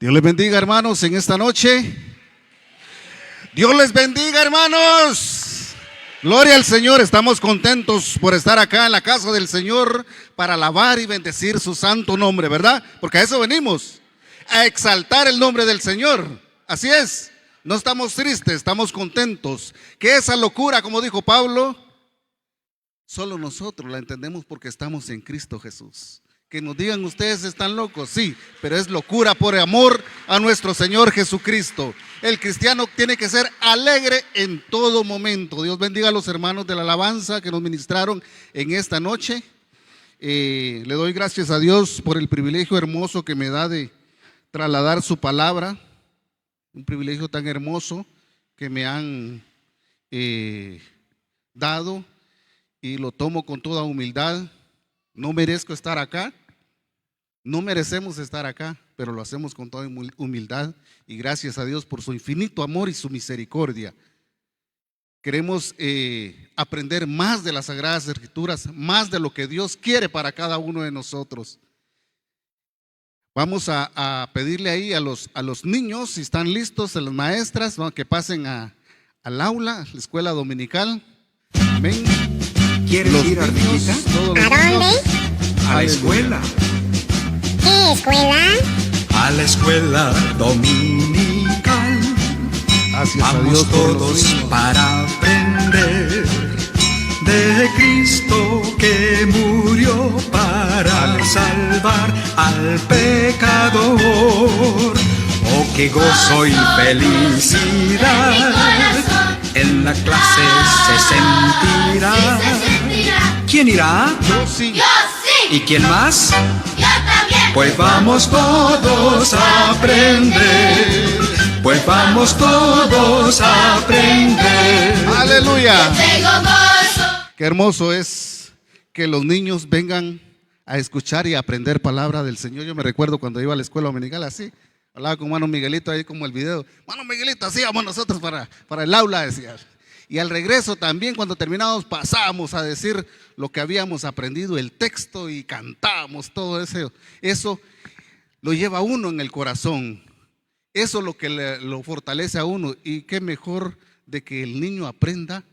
Dios les bendiga, hermanos, en esta noche. Dios les bendiga, hermanos. Gloria al Señor. Estamos contentos por estar acá en la casa del Señor para alabar y bendecir su santo nombre, ¿verdad? Porque a eso venimos, a exaltar el nombre del Señor. Así es. No estamos tristes, estamos contentos. Que esa locura, como dijo Pablo, solo nosotros la entendemos porque estamos en Cristo Jesús. Que nos digan ustedes están locos, sí, pero es locura por amor a nuestro Señor Jesucristo. El cristiano tiene que ser alegre en todo momento. Dios bendiga a los hermanos de la alabanza que nos ministraron en esta noche. Le doy gracias a Dios por el privilegio hermoso que me da de trasladar su palabra. Un privilegio tan hermoso que me han dado y lo tomo con toda humildad. No merezco estar acá, no merecemos estar acá, pero lo hacemos con toda humildad y gracias a Dios por su infinito amor y su misericordia. Queremos aprender más de las Sagradas Escrituras, más de lo que Dios quiere para cada uno de nosotros. Vamos a pedirle ahí a los niños, si están listos, a las maestras, que pasen al aula, a la escuela dominical. Amén. ¿Quieres ir, Ardillita? ¿A dónde? A la escuela. ¿Qué escuela? A la escuela dominical. Gracias a Vamos Dios por los todos niños. para aprender de Cristo que murió para salvar al pecador. Oh, qué gozo y felicidad en la clase se sentirá. ¿Quién irá? Yo sí. Yo sí, ¿Y quién más? yo también. Pues vamos todos a aprender. Pues vamos todos a aprender. Aleluya. Tengo gozo. Qué hermoso es que los niños vengan a escuchar y a aprender palabra del Señor. Yo me recuerdo cuando iba a la escuela dominical así, hablaba con Mano Miguelito ahí como el video. Mano Miguelito, así vamos nosotros para el aula, decía. Y al regreso también cuando terminábamos pasábamos a decir lo que habíamos aprendido, el texto, y cantábamos todo eso. Eso lo lleva a uno en el corazón. Eso es lo que lo fortalece a uno. Y qué mejor de que el niño aprenda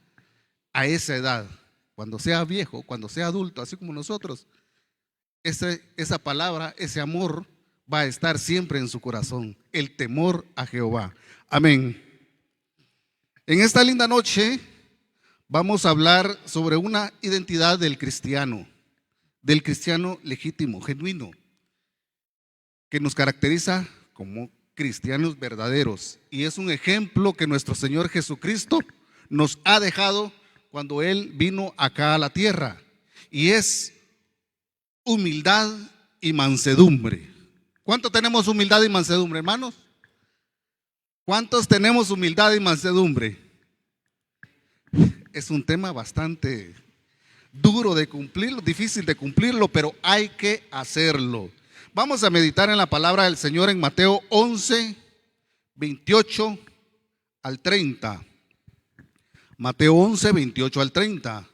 a esa edad. Cuando sea viejo, cuando sea adulto, así como nosotros, esa palabra, ese amor va a estar siempre en su corazón. El temor a Jehová. Amén. En esta linda noche vamos a hablar sobre una identidad del cristiano legítimo, genuino, que nos caracteriza como cristianos verdaderos. Y es un ejemplo que nuestro Señor Jesucristo nos ha dejado cuando Él vino acá a la tierra. Y es humildad y mansedumbre. ¿Cuánto tenemos humildad y mansedumbre, hermanos? ¿Cuántos tenemos humildad y mansedumbre? Es un tema bastante duro de cumplirlo, difícil de cumplirlo, pero hay que hacerlo. Vamos a meditar en la palabra del Señor en Mateo 11, 28 al 30. Mateo 11, 28 al 30.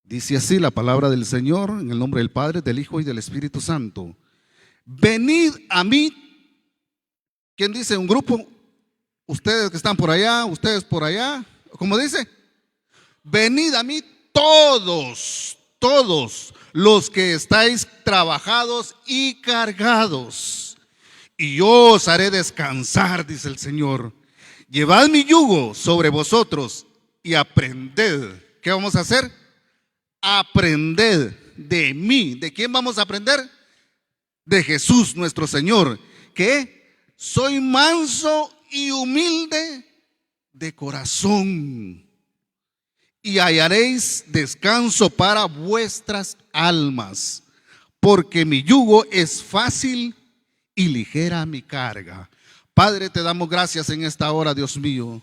Dice así la palabra del Señor, en el nombre del Padre, del Hijo y del Espíritu Santo. Venid a mí. ¿Quién dice? Un grupo. Ustedes que están por allá, ustedes por allá. ¿Cómo dice? Venid a mí todos los que estáis trabajados y cargados, y yo os haré descansar, dice el Señor. Llevad mi yugo sobre vosotros y aprended. ¿Qué vamos a hacer? Aprended de mí. ¿De quién vamos a aprender? De Jesús nuestro Señor, que soy manso y humilde de corazón, y hallaréis descanso para vuestras almas, porque mi yugo es fácil y ligera mi carga. Padre, te damos gracias en esta hora, Dios mío.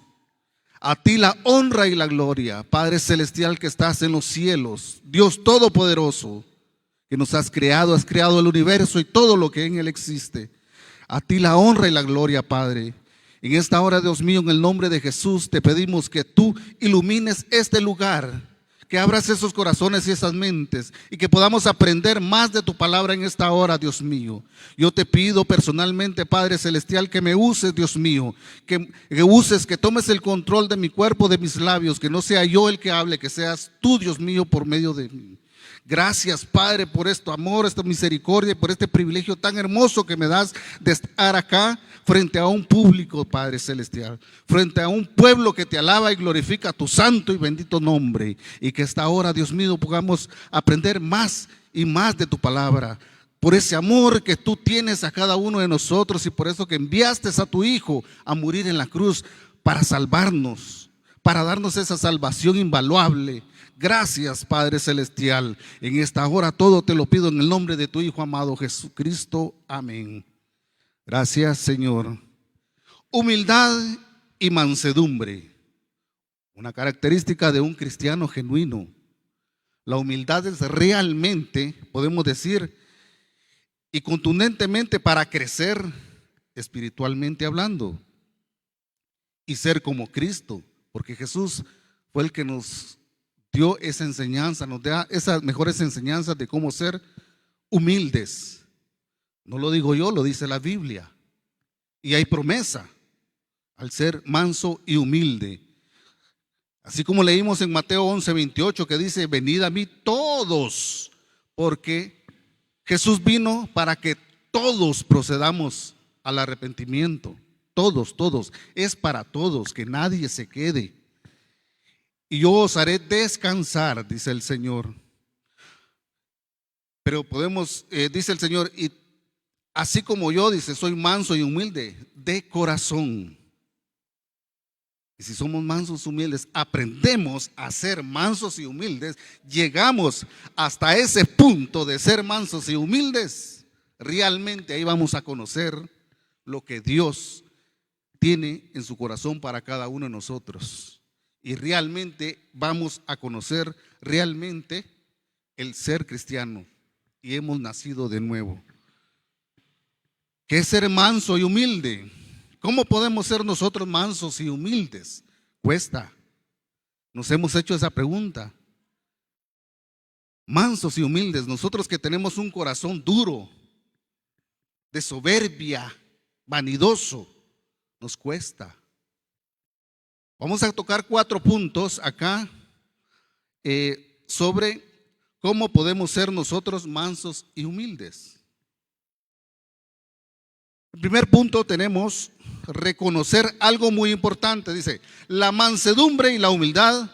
A ti la honra y la gloria, Padre celestial que estás en los cielos, Dios todopoderoso, que nos has creado el universo y todo lo que en él existe. A ti la honra y la gloria, Padre. En esta hora, Dios mío, en el nombre de Jesús, te pedimos que tú ilumines este lugar, que abras esos corazones y esas mentes y que podamos aprender más de tu palabra en esta hora, Dios mío. Yo te pido personalmente, Padre Celestial, que me uses, Dios mío, que uses, que tomes el control de mi cuerpo, de mis labios, que no sea yo el que hable, que seas tú, Dios mío, por medio de mí. Gracias, Padre, por este amor, esta misericordia y por este privilegio tan hermoso que me das de estar acá frente a un público, Padre Celestial, frente a un pueblo que te alaba y glorifica tu santo y bendito nombre. Y que esta hora, Dios mío, podamos aprender más y más de tu palabra, por ese amor que tú tienes a cada uno de nosotros y por eso que enviaste a tu Hijo a morir en la cruz para salvarnos, para darnos esa salvación invaluable. Gracias, Padre Celestial. En esta hora todo te lo pido en el nombre de tu Hijo amado Jesucristo. Amén. Gracias, Señor. Humildad y mansedumbre. Una característica de un cristiano genuino. La humildad es realmente, podemos decir, y contundentemente para crecer espiritualmente hablando y ser como Cristo, porque Jesús fue el que nos dio esa enseñanza, nos da esas mejores enseñanzas de cómo ser humildes. No lo digo yo, lo dice la Biblia. Y hay promesa al ser manso y humilde. Así como leímos en Mateo 11:28 que dice: venid a mí todos, porque Jesús vino para que todos procedamos al arrepentimiento. Todos, todos. Es para todos, que nadie se quede. Y yo os haré descansar, dice el Señor. Pero podemos, dice el Señor, y así como yo, dice, soy manso y humilde de corazón. Y si somos mansos y humildes, aprendemos a ser mansos y humildes, llegamos hasta ese punto de ser mansos y humildes, realmente ahí vamos a conocer lo que Dios tiene en su corazón para cada uno de nosotros. Y realmente vamos a conocer realmente el ser cristiano. Y hemos nacido de nuevo. ¿Qué es ser manso y humilde? ¿Cómo podemos ser nosotros mansos y humildes? Cuesta. Nos hemos hecho esa pregunta. Mansos y humildes, nosotros que tenemos un corazón duro, de soberbia, vanidoso, nos cuesta. Vamos a tocar 4 puntos acá sobre cómo podemos ser nosotros mansos y humildes. El primer punto tenemos reconocer algo muy importante. Dice, la mansedumbre y la humildad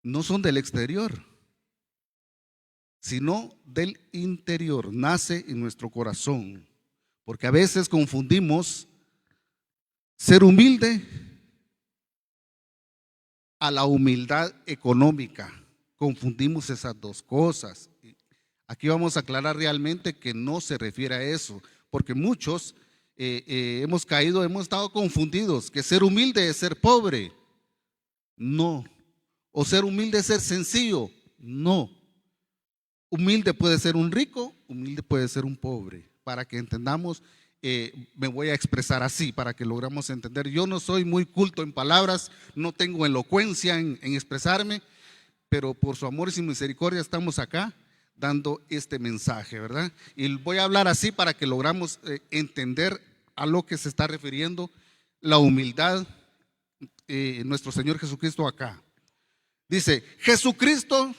no son del exterior, sino del interior. Nace en nuestro corazón. Porque a veces confundimos ser humilde a la humildad económica. Confundimos esas dos cosas. Aquí vamos a aclarar realmente que no se refiere a eso, porque muchos hemos caído, hemos estado confundidos, que ser humilde es ser pobre. No. O ser humilde es ser sencillo. No. Humilde puede ser un rico, humilde puede ser un pobre. Para que entendamos, me voy a expresar así para que logramos entender. Yo no soy muy culto en palabras, no tengo elocuencia en expresarme, pero por su amor y su misericordia estamos acá dando este mensaje, ¿verdad? Y voy a hablar así para que logramos entender a lo que se está refiriendo la humildad nuestro Señor Jesucristo acá. Dice, Jesucristo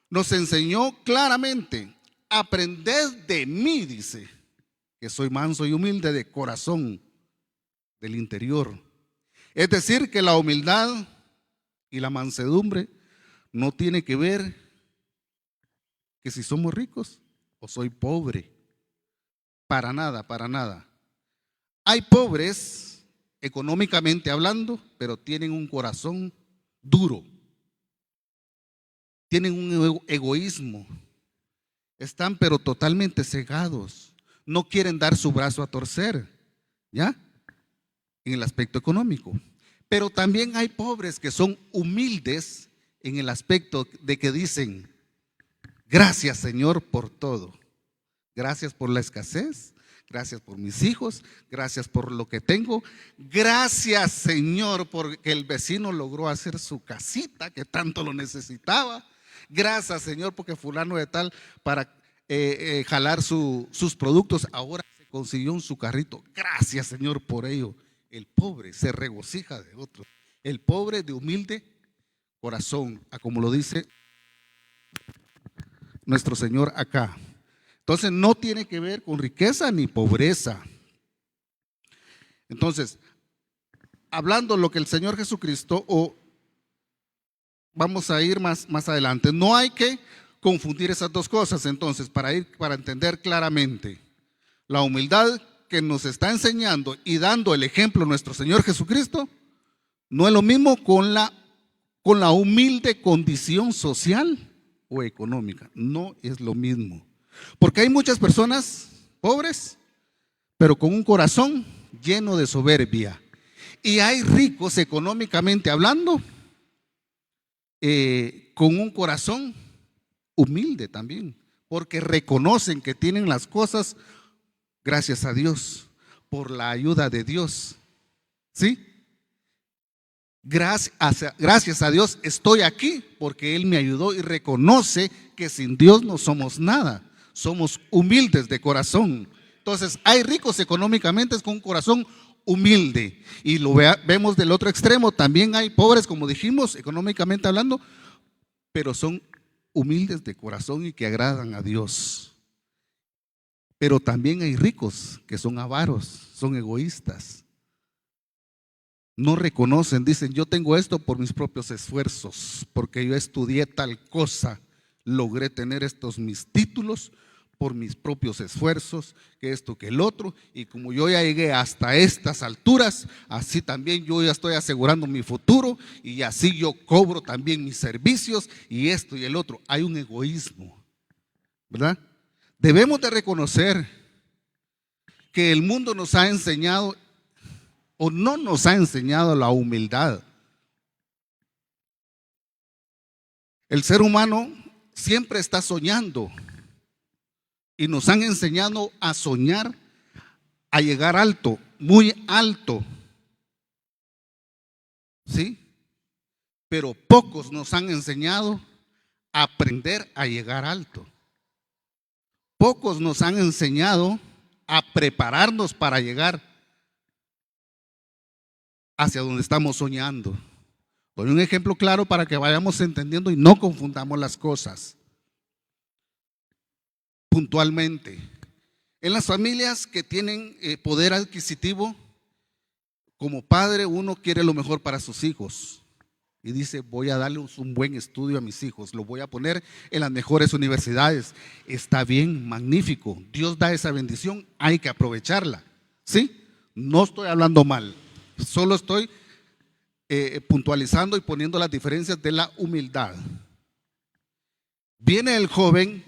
nos enseñó claramente, aprended de mí, dice, que soy manso y humilde de corazón, del interior. Es decir, que la humildad y la mansedumbre no tiene que ver que si somos ricos o soy pobre. Para nada, para nada. Hay pobres, económicamente hablando, pero tienen un corazón duro. Tienen un egoísmo. Están pero totalmente cegados. No quieren dar su brazo a torcer, ¿ya? En el aspecto económico. Pero también hay pobres que son humildes en el aspecto de que dicen, gracias Señor por todo. Gracias por la escasez, gracias por mis hijos, gracias por lo que tengo, gracias Señor porque el vecino logró hacer su casita que tanto lo necesitaba, gracias Señor porque fulano de tal para jalar sus productos ahora se consiguió su carrito, gracias Señor por ello. El pobre se regocija de otro, el pobre de humilde corazón, como lo dice nuestro Señor acá. Entonces no tiene que ver con riqueza ni pobreza. Entonces, hablando lo que el Señor Jesucristo, o vamos a ir más adelante, no hay que confundir esas dos cosas. Entonces, para entender claramente, la humildad que nos está enseñando y dando el ejemplo nuestro Señor Jesucristo, no es lo mismo con la humilde condición social o económica, no es lo mismo. Porque hay muchas personas pobres, pero con un corazón lleno de soberbia. Y hay ricos económicamente hablando, con un corazón humilde también, porque reconocen que tienen las cosas gracias a Dios, por la ayuda de Dios. ¿Sí? Gracias a Dios estoy aquí porque Él me ayudó y reconoce que sin Dios no somos nada. Somos humildes de corazón. Entonces hay ricos económicamente con un corazón humilde y lo vemos del otro extremo. También hay pobres, como dijimos, económicamente hablando, pero son humildes de corazón y que agradan a Dios. Pero también hay ricos que son avaros, son egoístas. No reconocen, dicen yo tengo esto por mis propios esfuerzos, porque yo estudié tal cosa, logré tener estos mis títulos por mis propios esfuerzos, que esto, que el otro, y como yo ya llegué hasta estas alturas, así también yo ya estoy asegurando mi futuro y así yo cobro también mis servicios y esto y el otro. Hay un egoísmo, ¿verdad? Debemos de reconocer que el mundo nos ha enseñado o no nos ha enseñado la humildad. El ser humano siempre está soñando y nos han enseñado a soñar, a llegar alto, muy alto. ¿Sí? Pero pocos nos han enseñado a aprender a llegar alto. Pocos nos han enseñado a prepararnos para llegar hacia donde estamos soñando. Doy un ejemplo claro para que vayamos entendiendo y no confundamos las cosas. Puntualmente, en las familias que tienen poder adquisitivo, como padre uno quiere lo mejor para sus hijos y dice voy a darles un buen estudio a mis hijos, los voy a poner en las mejores universidades. Está bien, magnífico, Dios da esa bendición, hay que aprovecharla. ¿Sí? No estoy hablando mal, solo estoy puntualizando y poniendo las diferencias de la humildad. Viene el joven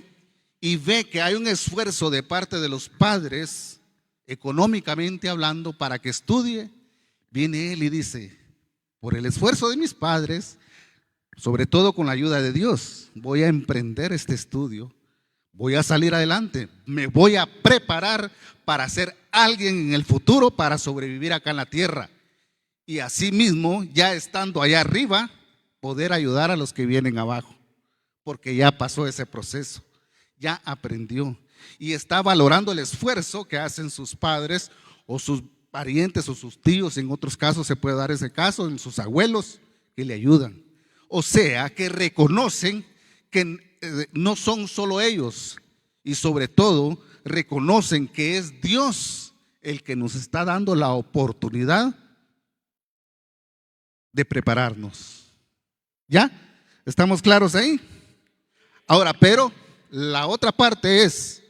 y ve que hay un esfuerzo de parte de los padres, económicamente hablando, para que estudie. Viene él y dice, por el esfuerzo de mis padres, sobre todo con la ayuda de Dios, voy a emprender este estudio, voy a salir adelante, me voy a preparar para ser alguien en el futuro, para sobrevivir acá en la tierra. Y así mismo, ya estando allá arriba, poder ayudar a los que vienen abajo, porque ya pasó ese proceso. Ya aprendió y está valorando el esfuerzo que hacen sus padres o sus parientes o sus tíos. En otros casos se puede dar ese caso, en sus abuelos que le ayudan. O sea, que reconocen que no son solo ellos y sobre todo reconocen que es Dios el que nos está dando la oportunidad de prepararnos. ¿Ya? ¿Estamos claros ahí? Ahora, pero la otra parte es,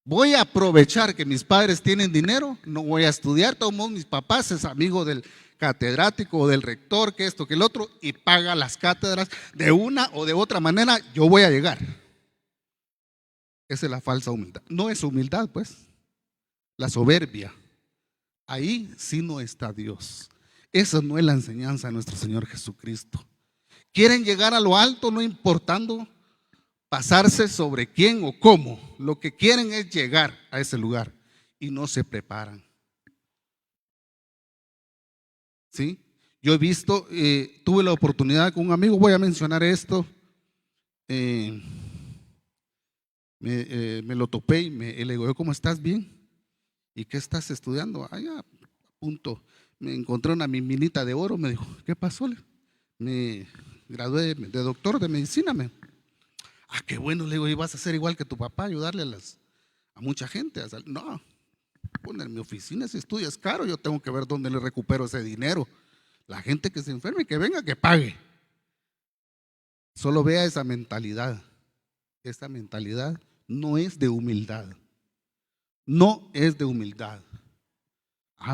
voy a aprovechar que mis padres tienen dinero, no voy a estudiar, todos mis papás es amigo del catedrático o del rector, que esto, que el otro, y paga las cátedras, de una o de otra manera yo voy a llegar. Esa es la falsa humildad. No es humildad, pues, la soberbia. Ahí sí no está Dios. Esa no es la enseñanza de nuestro Señor Jesucristo. Quieren llegar a lo alto no importando pasarse sobre quién o cómo. Lo que quieren es llegar a ese lugar. y no se preparan. ¿Sí? Yo he visto, tuve la oportunidad con un amigo, voy a mencionar esto, me lo topé y le digo, ¿cómo estás? Bien. ¿Y qué estás estudiando? Ya, a punto. Me encontré una minita de oro, me dijo, ¿qué pasó? Me gradué de doctor de medicina. Qué bueno, le digo, ¿y vas a ser igual que tu papá, ayudarle a mucha gente? No, poner mi oficina, si estudia es caro, yo tengo que ver dónde le recupero ese dinero. La gente que se enferme, que venga, que pague. Solo vea esa mentalidad. Esa mentalidad no es de humildad. No es de humildad.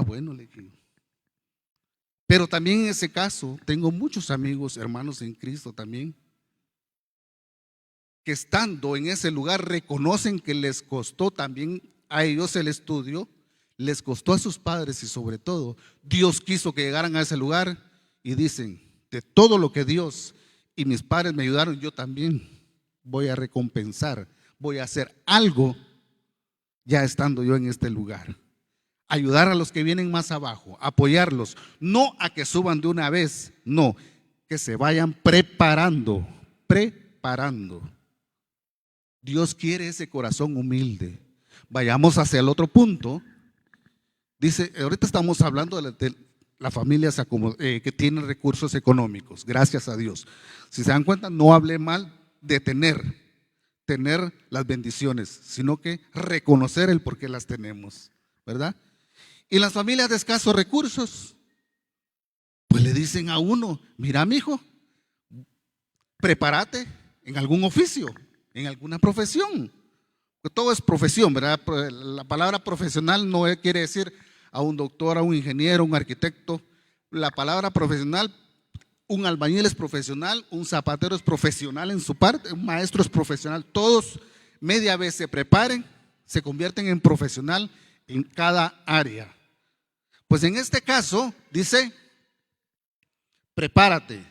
Bueno, le digo. Pero también en ese caso, tengo muchos amigos, hermanos en Cristo también, que estando en ese lugar reconocen que les costó también a ellos el estudio, les costó a sus padres y sobre todo Dios quiso que llegaran a ese lugar y dicen, de todo lo que Dios y mis padres me ayudaron, yo también voy a recompensar, voy a hacer algo ya estando yo en este lugar. Ayudar a los que vienen más abajo, apoyarlos, no a que suban de una vez, no, que se vayan preparando. Dios quiere ese corazón humilde. Vayamos hacia el otro punto. Dice, ahorita estamos hablando de las familias que tienen recursos económicos, gracias a Dios. Si se dan cuenta, no hablé mal de tener las bendiciones, sino que reconocer el por qué las tenemos, ¿verdad? Y las familias de escasos recursos, pues le dicen a uno, mira, mijo, prepárate en algún oficio, en alguna profesión. Todo es profesión, ¿verdad? La palabra profesional no quiere decir a un doctor, a un ingeniero, a un arquitecto. La palabra profesional, un albañil es profesional, un zapatero es profesional en su parte, un maestro es profesional. Todos media vez se preparen, se convierten en profesional en cada área. Pues en este caso dice, prepárate.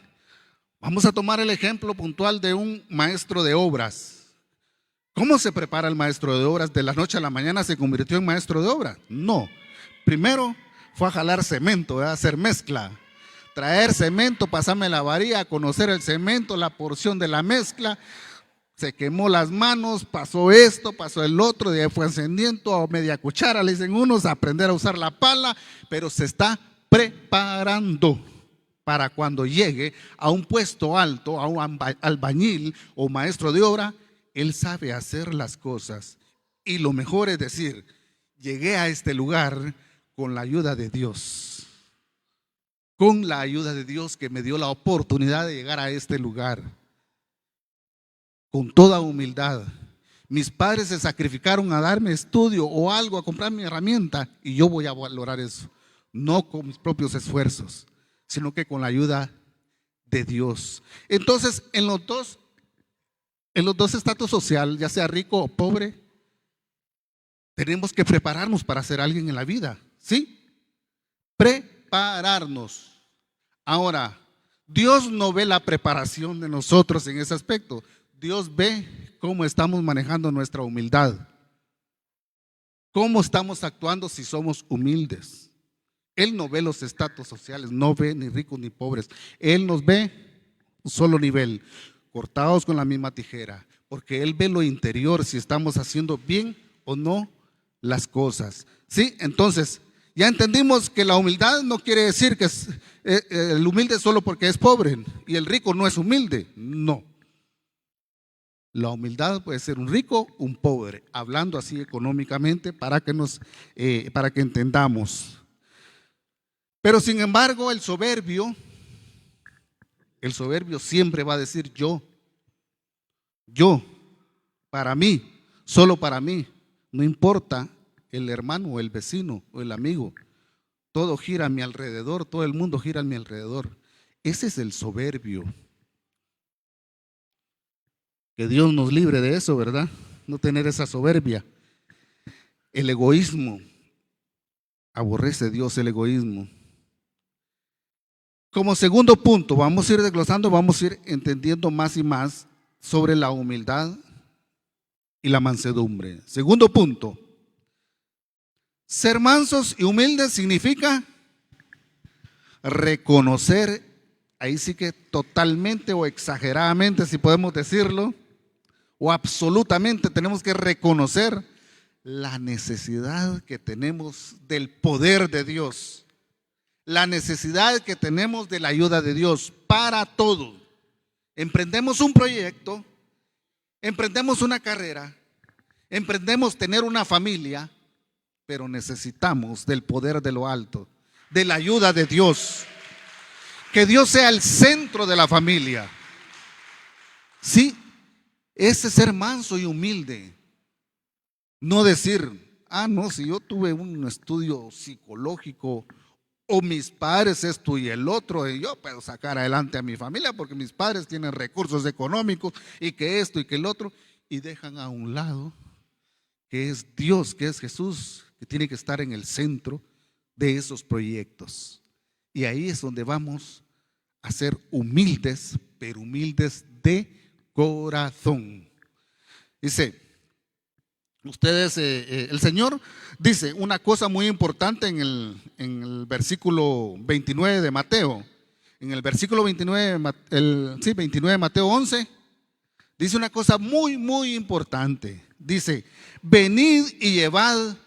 Vamos a tomar el ejemplo puntual de un maestro de obras. ¿Cómo se prepara el maestro de obras? ¿De la noche a la mañana se convirtió en maestro de obras? No. Primero fue a jalar cemento, a hacer mezcla. Traer cemento, pasarme la varilla, conocer el cemento, la porción de la mezcla. Se quemó las manos, pasó esto, pasó el otro, de ahí fue encendiendo a media cuchara, le dicen unos, a aprender a usar la pala, pero se está preparando para cuando llegue a un puesto alto, a un albañil o maestro de obra, él sabe hacer las cosas. Y lo mejor es decir, llegué a este lugar con la ayuda de Dios. Con la ayuda de Dios que me dio la oportunidad de llegar a este lugar. Con toda humildad. Mis padres se sacrificaron a darme estudio o algo, a comprar mi herramienta, y yo voy a valorar eso. No con mis propios esfuerzos, sino que con la ayuda de Dios. Entonces, en los dos estatus social, ya sea rico o pobre, tenemos que prepararnos para ser alguien en la vida, ¿sí? Prepararnos. Ahora, Dios no ve la preparación de nosotros en ese aspecto. Dios ve cómo estamos manejando nuestra humildad. Cómo estamos actuando si somos humildes. Él no ve los estatus sociales, no ve ni ricos ni pobres. Él nos ve un solo nivel, cortados con la misma tijera, porque Él ve lo interior, si estamos haciendo bien o no las cosas. ¿Sí? Entonces, ya entendimos que la humildad no quiere decir que el humilde solo porque es pobre y el rico no es humilde. No. La humildad puede ser un rico, un pobre, hablando así económicamente para que entendamos. Pero sin embargo, el soberbio siempre va a decir yo, para mí, solo para mí, no importa el hermano o el vecino o el amigo, todo gira a mi alrededor, todo el mundo gira a mi alrededor. Ese es el soberbio. Que Dios nos libre de eso, ¿verdad? No tener esa soberbia. El egoísmo. Aborrece Dios el egoísmo. Como segundo punto, vamos a ir desglosando, vamos a ir entendiendo más y más sobre la humildad y la mansedumbre. Segundo punto, Ser mansos y humildes significa reconocer, ahí sí que totalmente o exageradamente, si podemos decirlo, o absolutamente tenemos que reconocer la necesidad que tenemos del poder de Dios, la necesidad que tenemos de la ayuda de Dios para todo. Emprendemos un proyecto, emprendemos una carrera, emprendemos tener una familia, pero necesitamos del poder de lo alto, de la ayuda de Dios. Que Dios sea el centro de la familia. Sí, ese ser manso y humilde. No decir, no, si yo tuve un estudio psicológico o mis padres esto y el otro, y yo puedo sacar adelante a mi familia porque mis padres tienen recursos económicos y que esto y que el otro, y dejan a un lado que es Dios, que es Jesús, que tiene que estar en el centro de esos proyectos. Y ahí es donde vamos a ser humildes, pero humildes de corazón. Dice, ustedes, el Señor dice una cosa muy importante en el versículo 29 de Mateo. En el versículo 29, 29 de Mateo 11, dice una cosa muy, muy importante. Dice, venid y llevad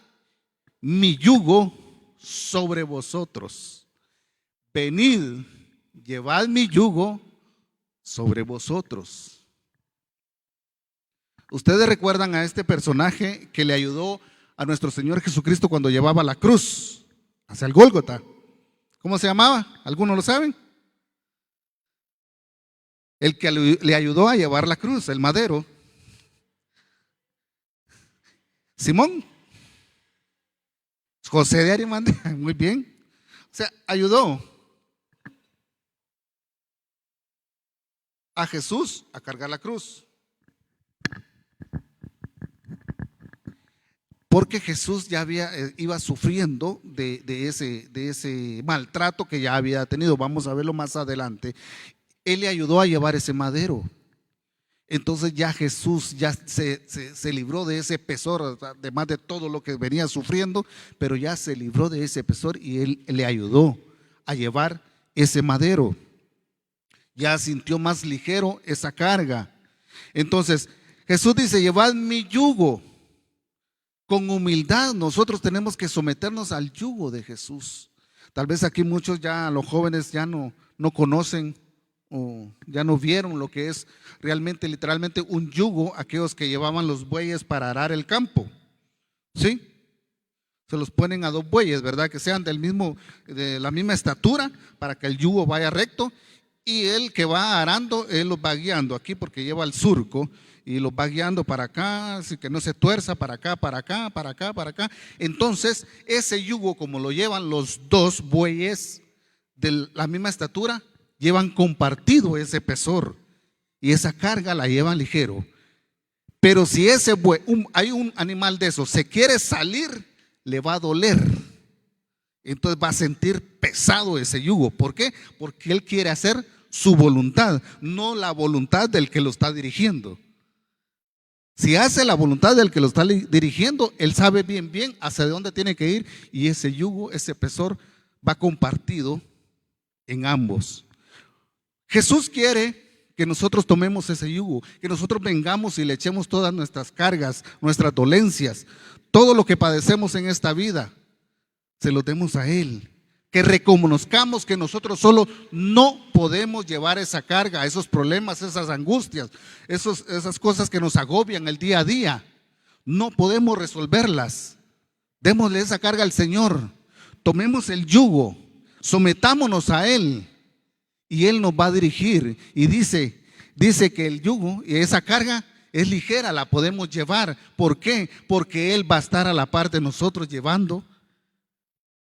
mi yugo sobre vosotros. Venid, llevad mi yugo sobre vosotros. Ustedes recuerdan a este personaje que le ayudó a nuestro Señor Jesucristo cuando llevaba la cruz hacia el Gólgota. ¿Cómo se llamaba? ¿Algunos lo saben? El que le ayudó a llevar la cruz, el madero. Simón. José de Arimatea, muy bien. O sea, ayudó a Jesús a cargar la cruz. Porque Jesús ya iba sufriendo de ese maltrato que ya había tenido. Vamos a verlo más adelante. Él le ayudó a llevar ese madero. Entonces ya Jesús ya se libró de ese pesor, además de todo lo que venía sufriendo, pero ya se libró de ese pesor y él le ayudó a llevar ese madero. Ya sintió más ligero esa carga. Entonces Jesús dice, llevad mi yugo. Con humildad nosotros tenemos que someternos al yugo de Jesús. Tal vez aquí muchos ya, los jóvenes ya no conocen o ya no vieron lo que es realmente, literalmente un yugo, aquellos que llevaban los bueyes para arar el campo. ¿Sí? Se los ponen a dos bueyes, ¿verdad? Que sean de la misma estatura para que el yugo vaya recto, y el que va arando, él los va guiando aquí porque lleva el surco y los va guiando para acá, así que no se tuerza, para acá, para acá, para acá, para acá. Entonces ese yugo, como lo llevan los dos bueyes de la misma estatura, llevan compartido ese pesor y esa carga la llevan ligero. Pero si hay un animal de esos, se quiere salir, le va a doler. Entonces va a sentir pesado ese yugo. ¿Por qué? Porque él quiere hacer su voluntad, no la voluntad del que lo está dirigiendo. Si hace la voluntad del que lo está dirigiendo, él sabe bien hacia dónde tiene que ir, y ese yugo, ese pesor va compartido en ambos. Jesús quiere que nosotros tomemos ese yugo, que nosotros vengamos y le echemos todas nuestras cargas, nuestras dolencias, todo lo que padecemos en esta vida, se lo demos a Él. Que reconozcamos que nosotros solo no podemos llevar esa carga, esos problemas, esas angustias, esas cosas que nos agobian el día a día. No podemos resolverlas. Démosle esa carga al Señor. Tomemos el yugo, sometámonos a Él y Él nos va a dirigir. Y dice que el yugo y esa carga es ligera, la podemos llevar. ¿Por qué? Porque Él va a estar a la par de nosotros llevando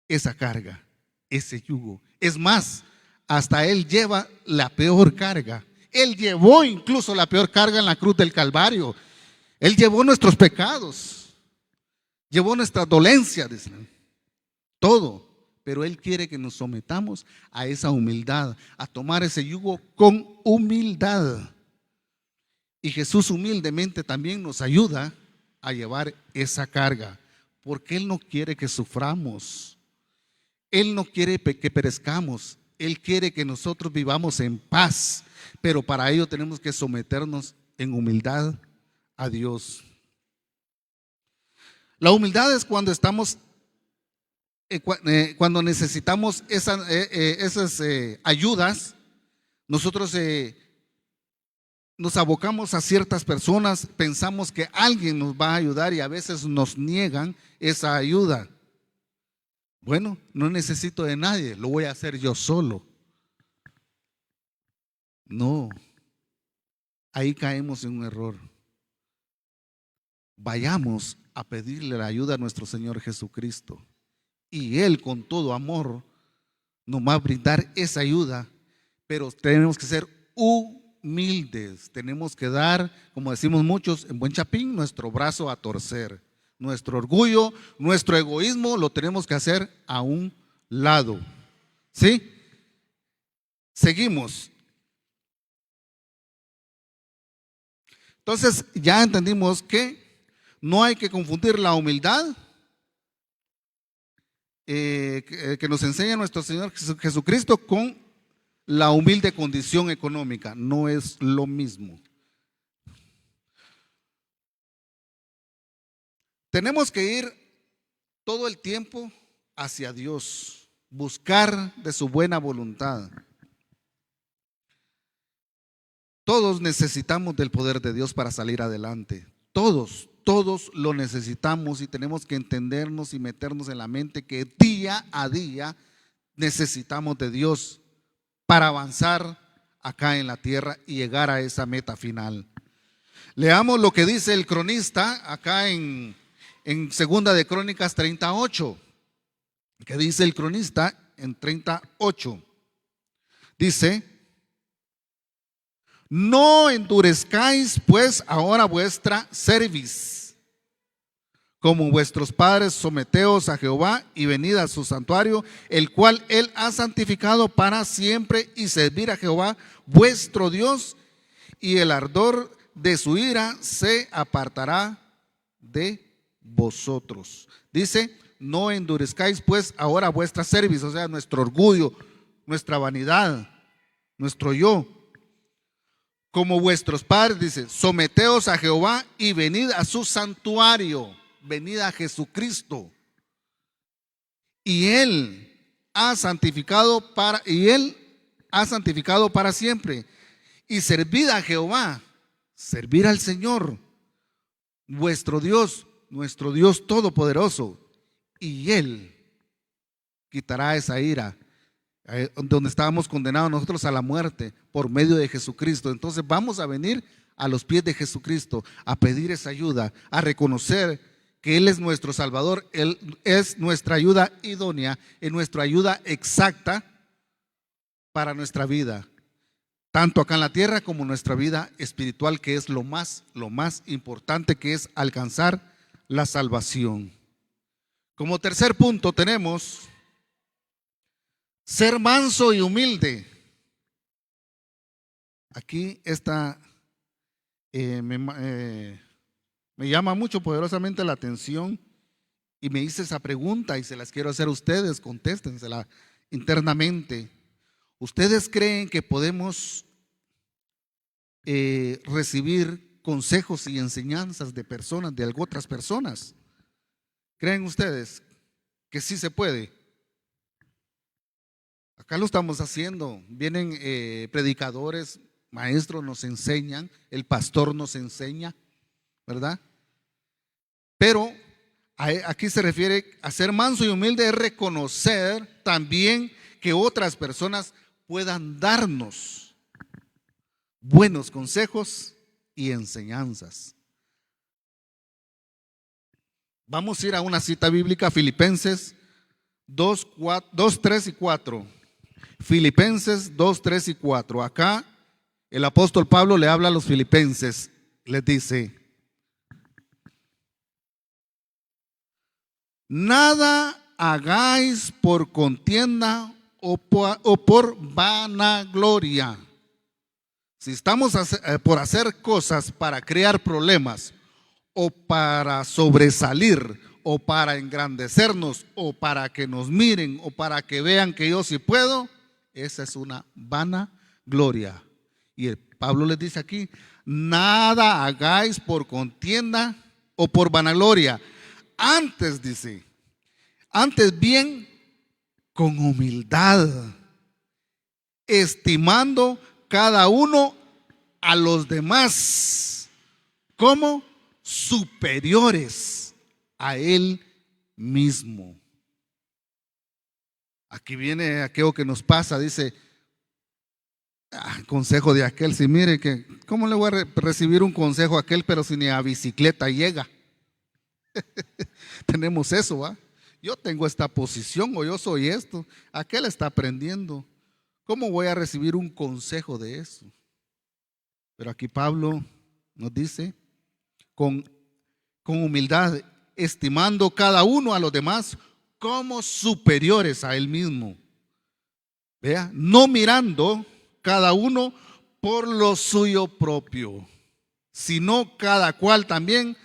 esa carga, ese yugo. Es más, hasta Él lleva la peor carga. Él llevó incluso la peor carga en la cruz del Calvario. Él llevó nuestros pecados, llevó nuestras dolencias, todo. Pero Él quiere que nos sometamos a esa humildad, a tomar ese yugo con humildad. Y Jesús humildemente también nos ayuda a llevar esa carga. porque Él no quiere que suframos. Él no quiere que perezcamos. Él quiere que nosotros vivamos en paz, pero para ello tenemos que someternos en humildad a Dios. La humildad es cuando estamos, cuando necesitamos esas ayudas. Nosotros nos abocamos a ciertas personas, pensamos que alguien nos va a ayudar y a veces nos niegan esa ayuda. Bueno, no necesito de nadie, lo voy a hacer yo solo. No, ahí caemos en un error. Vayamos a pedirle la ayuda a nuestro Señor Jesucristo y Él con todo amor nos va a brindar esa ayuda, pero tenemos que ser humildes, tenemos que dar, como decimos muchos en buen chapín, nuestro brazo a torcer. Nuestro orgullo, nuestro egoísmo lo tenemos que hacer a un lado. ¿Sí? Seguimos. Entonces ya entendimos que no hay que confundir la humildad que nos enseña nuestro Señor Jesucristo con la humilde condición económica. No es lo mismo. Tenemos que ir todo el tiempo hacia Dios, buscar de su buena voluntad. Todos necesitamos del poder de Dios para salir adelante. Todos lo necesitamos y tenemos que entendernos y meternos en la mente que día a día necesitamos de Dios para avanzar acá en la tierra y llegar a esa meta final. Leamos lo que dice el cronista acá en Segunda de Crónicas 38. ¿Qué dice el cronista en 38? Dice: no endurezcáis pues ahora vuestra cerviz, como vuestros padres, someteos a Jehová y venid a su santuario, el cual Él ha santificado para siempre, y servir a Jehová vuestro Dios, y el ardor de su ira se apartará de vosotros. Dice: no endurezcáis pues ahora vuestra cerviz, o sea, nuestro orgullo, nuestra vanidad, nuestro yo. Como vuestros padres, dice, someteos a Jehová y venid a su santuario, venid a Jesucristo. Y Él ha santificado para siempre. Y servid a Jehová, servir al Señor, vuestro Dios, nuestro Dios todopoderoso, y Él quitará esa ira, donde estábamos condenados nosotros a la muerte por medio de Jesucristo. Entonces vamos a venir a los pies de Jesucristo a pedir esa ayuda, a reconocer que Él es nuestro Salvador, Él es nuestra ayuda idónea, es nuestra ayuda exacta para nuestra vida, tanto acá en la tierra como nuestra vida espiritual, que es lo más importante, que es alcanzar la salvación. Como tercer punto tenemos ser manso y humilde. Aquí me llama mucho poderosamente la atención y me hice esa pregunta y se las quiero hacer a ustedes, contéstensela internamente. ¿Ustedes creen que podemos recibir consejos y enseñanzas de personas, de otras personas? ¿Creen ustedes que sí se puede? Acá lo estamos haciendo. Vienen predicadores, maestros nos enseñan, el pastor nos enseña, ¿verdad? Pero aquí se refiere a ser manso y humilde, es reconocer también que otras personas puedan darnos buenos consejos y enseñanzas. Vamos a ir a una cita bíblica, Filipenses 2, 3 y 4. Filipenses 2, 3 y 4. Acá el apóstol Pablo le habla a los filipenses, les dice: nada hagáis por contienda o por vanagloria. Si estamos por hacer cosas para crear problemas o para sobresalir o para engrandecernos, o para que nos miren, o para que vean que yo sí puedo, esa es una vana gloria. Y el Pablo les dice aquí, nada hagáis por contienda o por vanagloria. Antes dice, antes bien con humildad, estimando cada uno a los demás como superiores a él mismo. Aquí viene aquello que nos pasa, dice, consejo de aquel, si mire que, ¿cómo le voy a recibir un consejo a aquel, pero si ni a bicicleta llega? Tenemos eso, ¿va? Yo tengo esta posición o yo soy esto, aquel está aprendiendo. ¿Cómo voy a recibir un consejo de eso? Pero aquí Pablo nos dice, con humildad, estimando cada uno a los demás como superiores a él mismo. Vea, no mirando cada uno por lo suyo propio, sino cada cual también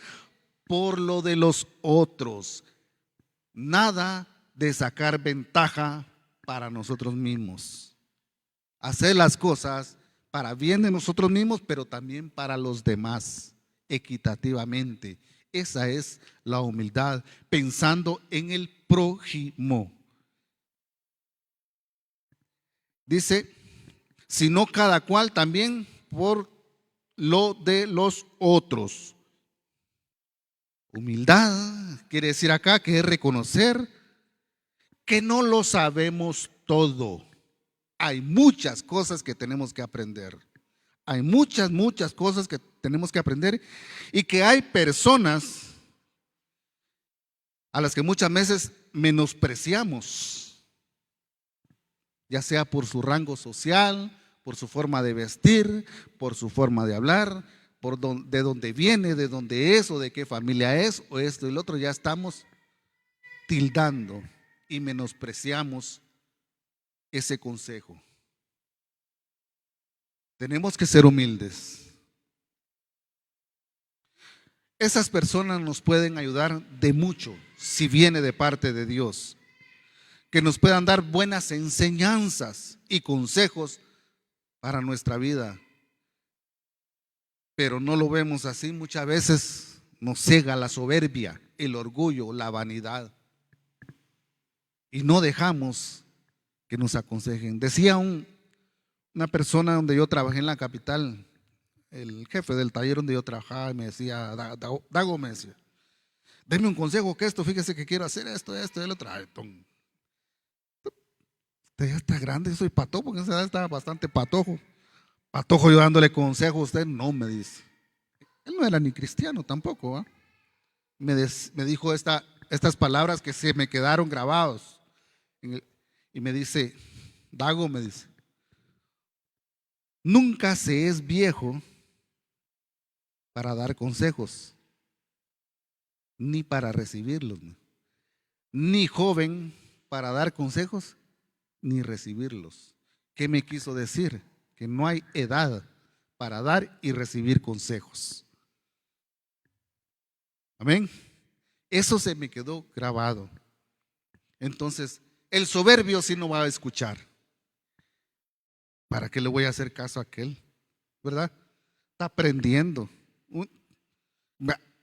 por lo de los otros. Nada de sacar ventaja para nosotros mismos. Hacer las cosas para bien de nosotros mismos, pero también para los demás, equitativamente. Esa es la humildad, pensando en el prójimo. Dice, sino cada cual también por lo de los otros. Humildad quiere decir acá que es reconocer que no lo sabemos todo. Hay muchas cosas que tenemos que aprender. Hay muchas cosas que tenemos que aprender y que hay personas a las que muchas veces menospreciamos, ya sea por su rango social, por su forma de vestir, por su forma de hablar, de dónde viene, de dónde es, o de qué familia es, o esto y lo otro. Ya estamos tildando y menospreciamos ese consejo. Tenemos que ser humildes. Esas personas nos pueden ayudar de mucho si viene de parte de Dios, que nos puedan dar buenas enseñanzas y consejos para nuestra vida. Pero no lo vemos así. Muchas veces nos cega la soberbia, el orgullo, la vanidad, y no dejamos que nos aconsejen. Decía una persona donde yo trabajé en la capital, el jefe del taller donde yo trabajaba, me decía, Dago, me decía, deme un consejo, que esto, fíjese que quiero hacer esto, y el otro. Usted ya está grande, yo soy patojo, porque en esa edad estaba bastante patojo. Patojo yo dándole consejo a usted, no, me dice. Él no era ni cristiano tampoco, ¿eh? Me dijo estas palabras que se me quedaron grabados. Y me dice, Dago, me dice, nunca se es viejo para dar consejos, ni para recibirlos, ni joven para dar consejos, ni recibirlos. ¿Qué me quiso decir? Que no hay edad para dar y recibir consejos. Amén. Eso se me quedó grabado. Entonces, el soberbio sí no va a escuchar. ¿Para qué le voy a hacer caso a aquel? ¿Verdad? Está aprendiendo.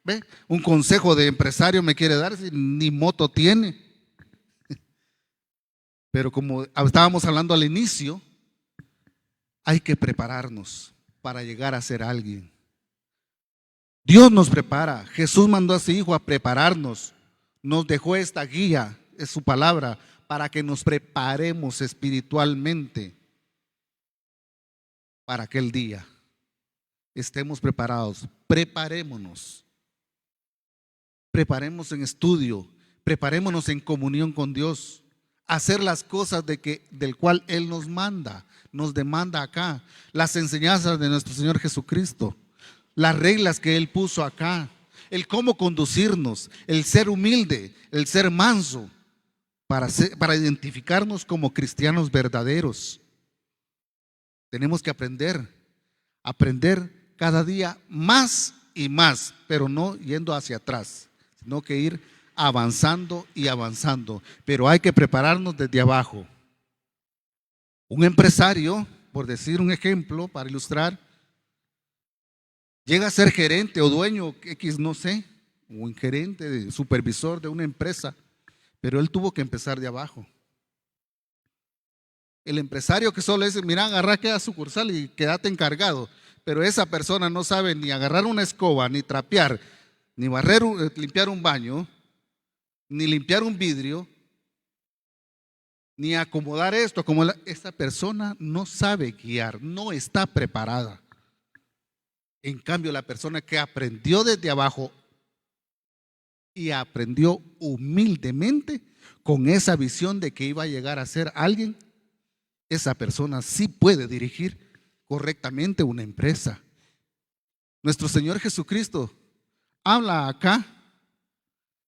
¿Ve? Un consejo de empresario me quiere dar si ni moto tiene. Pero como estábamos hablando al inicio, hay que prepararnos para llegar a ser alguien. Dios nos prepara. Jesús mandó a su Hijo a prepararnos. Nos dejó esta guía, es su palabra, para que nos preparemos espiritualmente para aquel día. Estemos preparados. Preparémonos. Preparemos en estudio. Preparémonos en comunión con Dios. Hacer las cosas del cual Él nos manda, nos demanda acá. Las enseñanzas de nuestro Señor Jesucristo. Las reglas que Él puso acá. El cómo conducirnos. El ser humilde. El ser manso. Para identificarnos como cristianos verdaderos. Tenemos que aprender cada día más y más, pero no yendo hacia atrás, sino que ir avanzando y avanzando, pero hay que prepararnos desde abajo. Un empresario, por decir un ejemplo, para ilustrar, llega a ser gerente o dueño X, no sé, o un gerente, supervisor de una empresa, pero él tuvo que empezar de abajo. El empresario que solo dice, mira, agarra aquella sucursal y quédate encargado, pero esa persona no sabe ni agarrar una escoba, ni trapear, ni barrer, limpiar un baño, ni limpiar un vidrio, ni acomodar esto, esta persona no sabe guiar, no está preparada. En cambio, la persona que aprendió desde abajo y aprendió humildemente con esa visión de que iba a llegar a ser alguien, esa persona sí puede dirigir correctamente una empresa. Nuestro Señor Jesucristo habla acá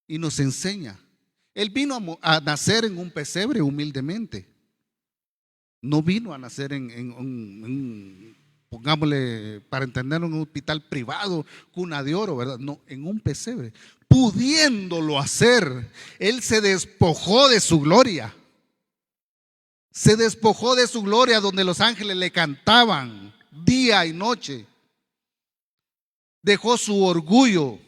y nos enseña. Él vino a nacer en un pesebre humildemente. No vino a nacer pongámosle, para entenderlo, en un hospital privado, cuna de oro, ¿verdad? No, en un pesebre. Pudiéndolo hacer, Él se despojó de su gloria. Se despojó de su gloria donde los ángeles le cantaban día y noche. Dejó su orgullo.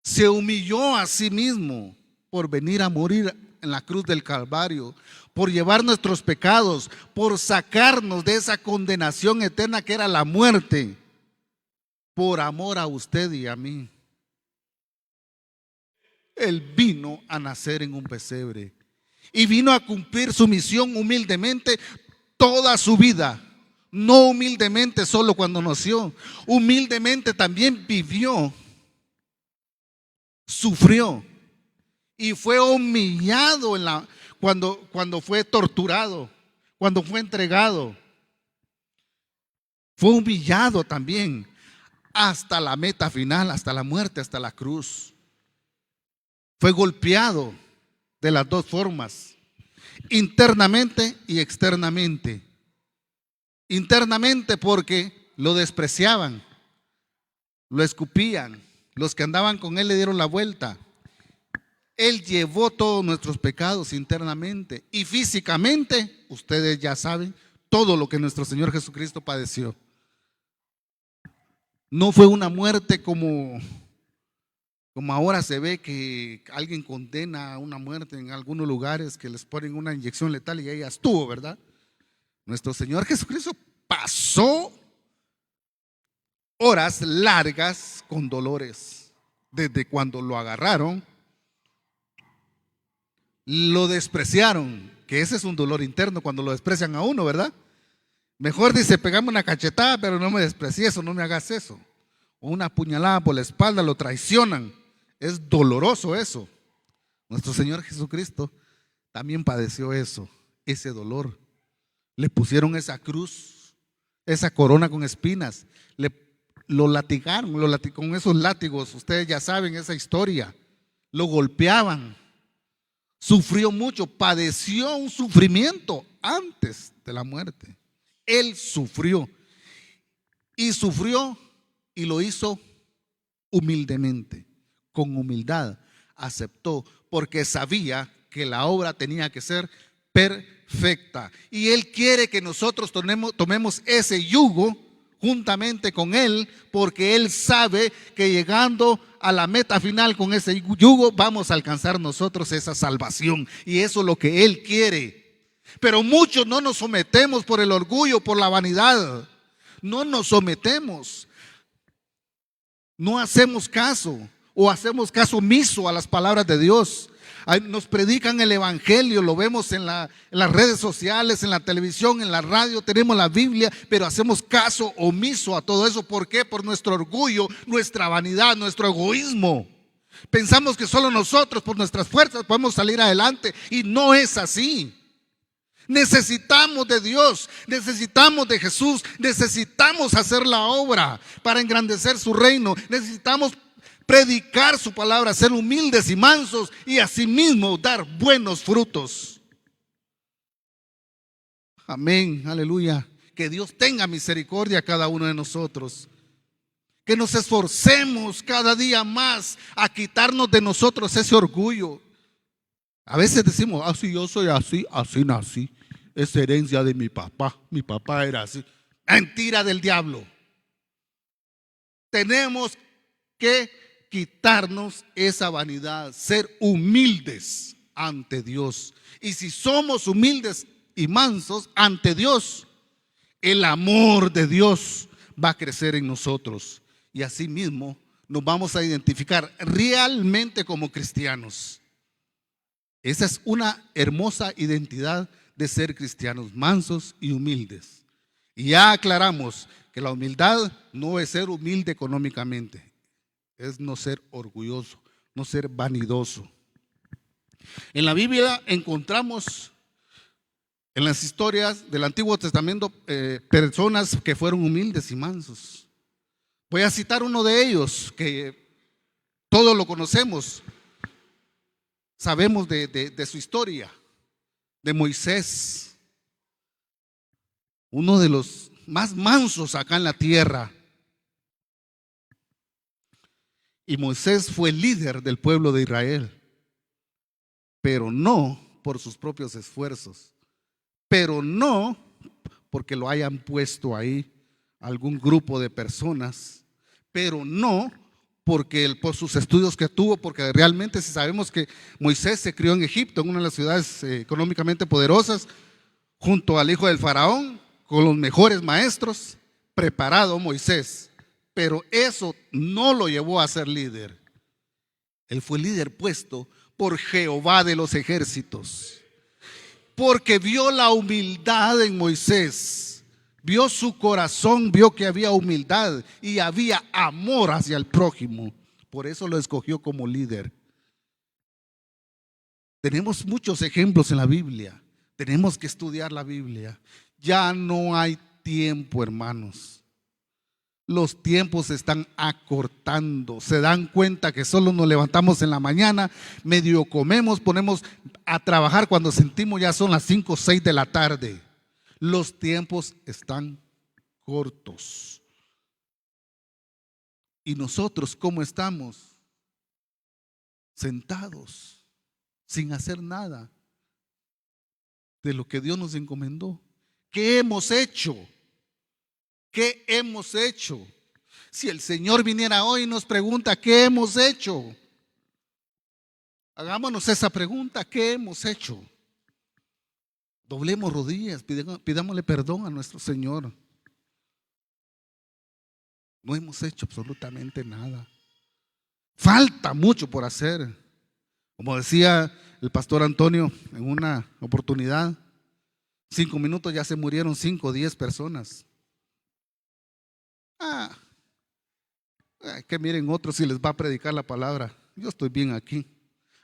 Se humilló a sí mismo por venir a morir en la cruz del Calvario, por llevar nuestros pecados, por sacarnos de esa condenación eterna que era la muerte, por amor a usted y a mí. Él vino a nacer en un pesebre y vino a cumplir su misión humildemente toda su vida. No humildemente solo cuando nació, humildemente también vivió, sufrió y fue humillado cuando fue torturado, cuando fue entregado. Fue humillado también hasta la meta final, hasta la muerte, hasta la cruz. Fue golpeado de las dos formas, internamente y externamente. Internamente porque lo despreciaban, lo escupían, los que andaban con él le dieron la vuelta. Él llevó todos nuestros pecados internamente y físicamente, ustedes ya saben todo lo que nuestro Señor Jesucristo padeció. No fue una muerte como ahora se ve que alguien condena a una muerte en algunos lugares, que les ponen una inyección letal y ella estuvo, ¿verdad? Nuestro Señor Jesucristo pasó horas largas con dolores, desde cuando lo agarraron, lo despreciaron, que ese es un dolor interno cuando lo desprecian a uno, ¿verdad? Mejor dice, pegame una cachetada, pero no me desprecies o no me hagas eso. O una puñalada por la espalda, lo traicionan. Es doloroso eso. Nuestro Señor Jesucristo también padeció eso, ese dolor. Le pusieron esa cruz, esa corona con espinas, lo latigaron, con esos látigos, ustedes ya saben esa historia, lo golpeaban, sufrió mucho, padeció un sufrimiento antes de la muerte. Él sufrió y lo hizo humildemente, con humildad, aceptó, porque sabía que la obra tenía que ser perfecta. Y Él quiere que nosotros tomemos ese yugo juntamente con Él, porque Él sabe que llegando a la meta final con ese yugo vamos a alcanzar nosotros esa salvación. Y eso es lo que Él quiere. Pero muchos no nos sometemos por el orgullo, por la vanidad. No nos sometemos. No hacemos caso o hacemos caso omiso a las palabras de Dios. Nos predican el evangelio, lo vemos en las redes sociales, en la televisión, en la radio, tenemos la Biblia, pero hacemos caso omiso a todo eso. ¿Por qué? Por nuestro orgullo, nuestra vanidad, nuestro egoísmo. Pensamos que solo nosotros por nuestras fuerzas podemos salir adelante y no es así. Necesitamos de Dios, necesitamos de Jesús, necesitamos hacer la obra para engrandecer su reino, necesitamos predicar su palabra, ser humildes y mansos y asimismo dar buenos frutos. Amén, aleluya. Que Dios tenga misericordia a cada uno de nosotros. Que nos esforcemos cada día más a quitarnos de nosotros ese orgullo. A veces decimos, ah, sí, yo soy así, así nací. Es herencia de mi papá era así. Mentira del diablo. Tenemos que quitarnos esa vanidad, ser humildes ante Dios. Y si somos humildes y mansos ante Dios, el amor de Dios va a crecer en nosotros. Y así mismo nos vamos a identificar realmente como cristianos. Esa es una hermosa identidad de ser cristianos, mansos y humildes. Y ya aclaramos que la humildad no es ser humilde económicamente, es no ser orgulloso, no ser vanidoso. En la Biblia encontramos en las historias del Antiguo Testamento personas que fueron humildes y mansos. Voy a citar uno de ellos que todos lo conocemos, sabemos de su historia, de Moisés, uno de los más mansos acá en la tierra. Y Moisés fue líder del pueblo de Israel, pero no por sus propios esfuerzos, pero no porque lo hayan puesto ahí algún grupo de personas, pero no porque por sus estudios que tuvo, porque realmente si sabemos que Moisés se crió en Egipto, en una de las ciudades económicamente poderosas, junto al hijo del faraón, con los mejores maestros, preparado Moisés, pero eso no lo llevó a ser líder. Él fue líder puesto por Jehová de los ejércitos, porque vio la humildad en Moisés. Vio su corazón, vio que había humildad y había amor hacia el prójimo. Por eso lo escogió como líder. Tenemos muchos ejemplos en la Biblia. Tenemos que estudiar la Biblia. Ya no hay tiempo, hermanos. Los tiempos se están acortando. Se dan cuenta que solo nos levantamos en la mañana, medio comemos, ponemos a trabajar cuando sentimos ya son las 5 o 6 de la tarde. Los tiempos están cortos. ¿Y nosotros cómo estamos? Sentados, sin hacer nada de lo que Dios nos encomendó. ¿Qué hemos hecho? ¿Qué hemos hecho? Si el Señor viniera hoy y nos pregunta, ¿qué hemos hecho? Hagámonos esa pregunta, ¿qué hemos hecho? Doblemos rodillas, pidámosle perdón a nuestro Señor. No hemos hecho absolutamente nada. Falta mucho por hacer. Como decía el pastor Antonio en una oportunidad, 5 minutos ya se murieron 5 o 10 personas. Que miren otros si les va a predicar la palabra. Yo estoy bien aquí.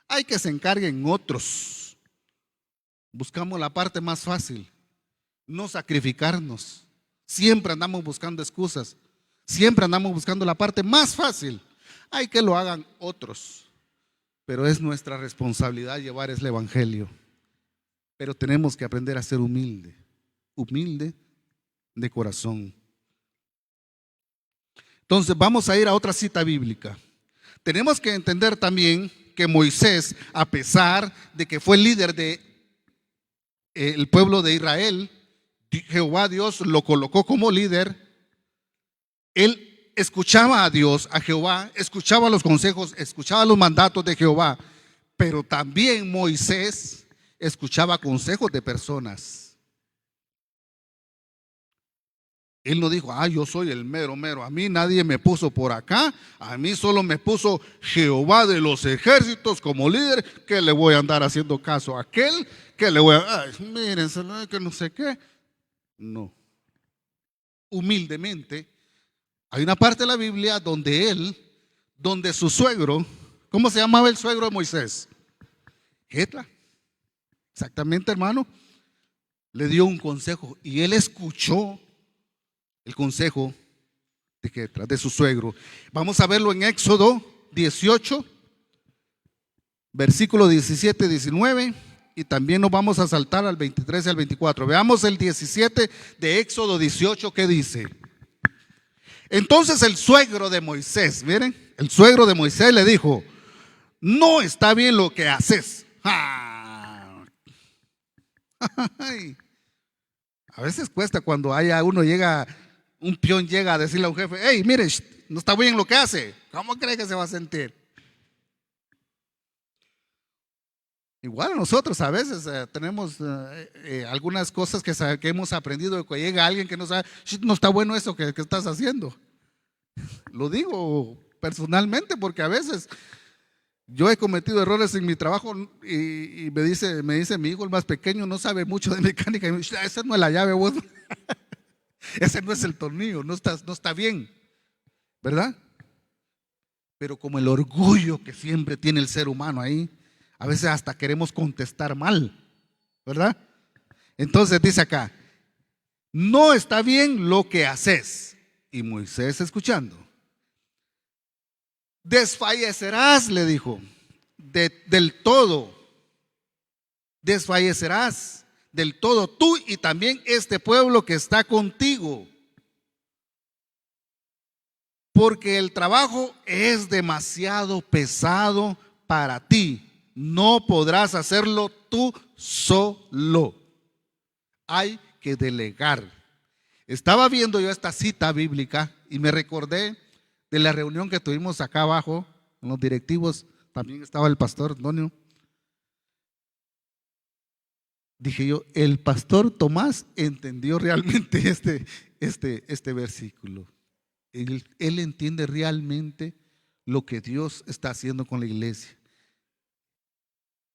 Hay que se encarguen otros. Buscamos la parte más fácil, no sacrificarnos. Siempre andamos buscando excusas, siempre andamos buscando la parte más fácil. Hay que lo hagan otros, pero es nuestra responsabilidad llevar el evangelio. Pero tenemos que aprender a ser humilde de corazón. Entonces vamos a ir a otra cita bíblica. Tenemos que entender también que Moisés, a pesar de que fue líder de el pueblo de Israel, Jehová Dios lo colocó como líder. Él escuchaba a Dios, a Jehová, escuchaba los consejos, escuchaba los mandatos de Jehová, pero también Moisés escuchaba consejos de personas. Él no dijo, yo soy el mero, a mí nadie me puso por acá, a mí solo me puso Jehová de los ejércitos como líder, que le voy a andar haciendo caso a aquel, que le voy a, miren, que no sé qué. No. Humildemente, hay una parte de la Biblia donde su suegro, ¿cómo se llamaba el suegro de Moisés? Jetro. Exactamente, hermano. Le dio un consejo y él escuchó el consejo de Jetro, de su suegro. Vamos a verlo en Éxodo 18, versículo 17 y 19, y también nos vamos a saltar al 23 y al 24. Veamos el 17 de Éxodo 18, que dice: Entonces el suegro de Moisés, miren, el suegro de Moisés le dijo: no está bien lo que haces. Ay, a veces cuesta cuando un peón llega a decirle a un jefe: hey, mire, no está bien lo que hace. ¿Cómo cree que se va a sentir? Igual nosotros a veces tenemos algunas cosas que hemos aprendido, que llega alguien que no sabe: no está bueno eso que estás haciendo. Lo digo personalmente porque a veces yo he cometido errores en mi trabajo y me dice mi hijo, el más pequeño, no sabe mucho de mecánica, y me dice: esa no es la llave, vos. Ese no es el tornillo, no está bien, ¿verdad? Pero como el orgullo que siempre tiene el ser humano ahí, a veces hasta queremos contestar mal, ¿verdad? Entonces dice acá: no está bien lo que haces. Y Moisés, escuchando: desfallecerás, le dijo, del todo. Desfallecerás del todo tú y también este pueblo que está contigo, porque el trabajo es demasiado pesado para ti. No podrás hacerlo tú solo. Hay que delegar. Estaba viendo yo esta cita bíblica y me recordé de la reunión que tuvimos acá abajo con los directivos. También estaba el pastor Antonio. Dije yo: el pastor Tomás entendió realmente este versículo. Él entiende realmente lo que Dios está haciendo con la iglesia.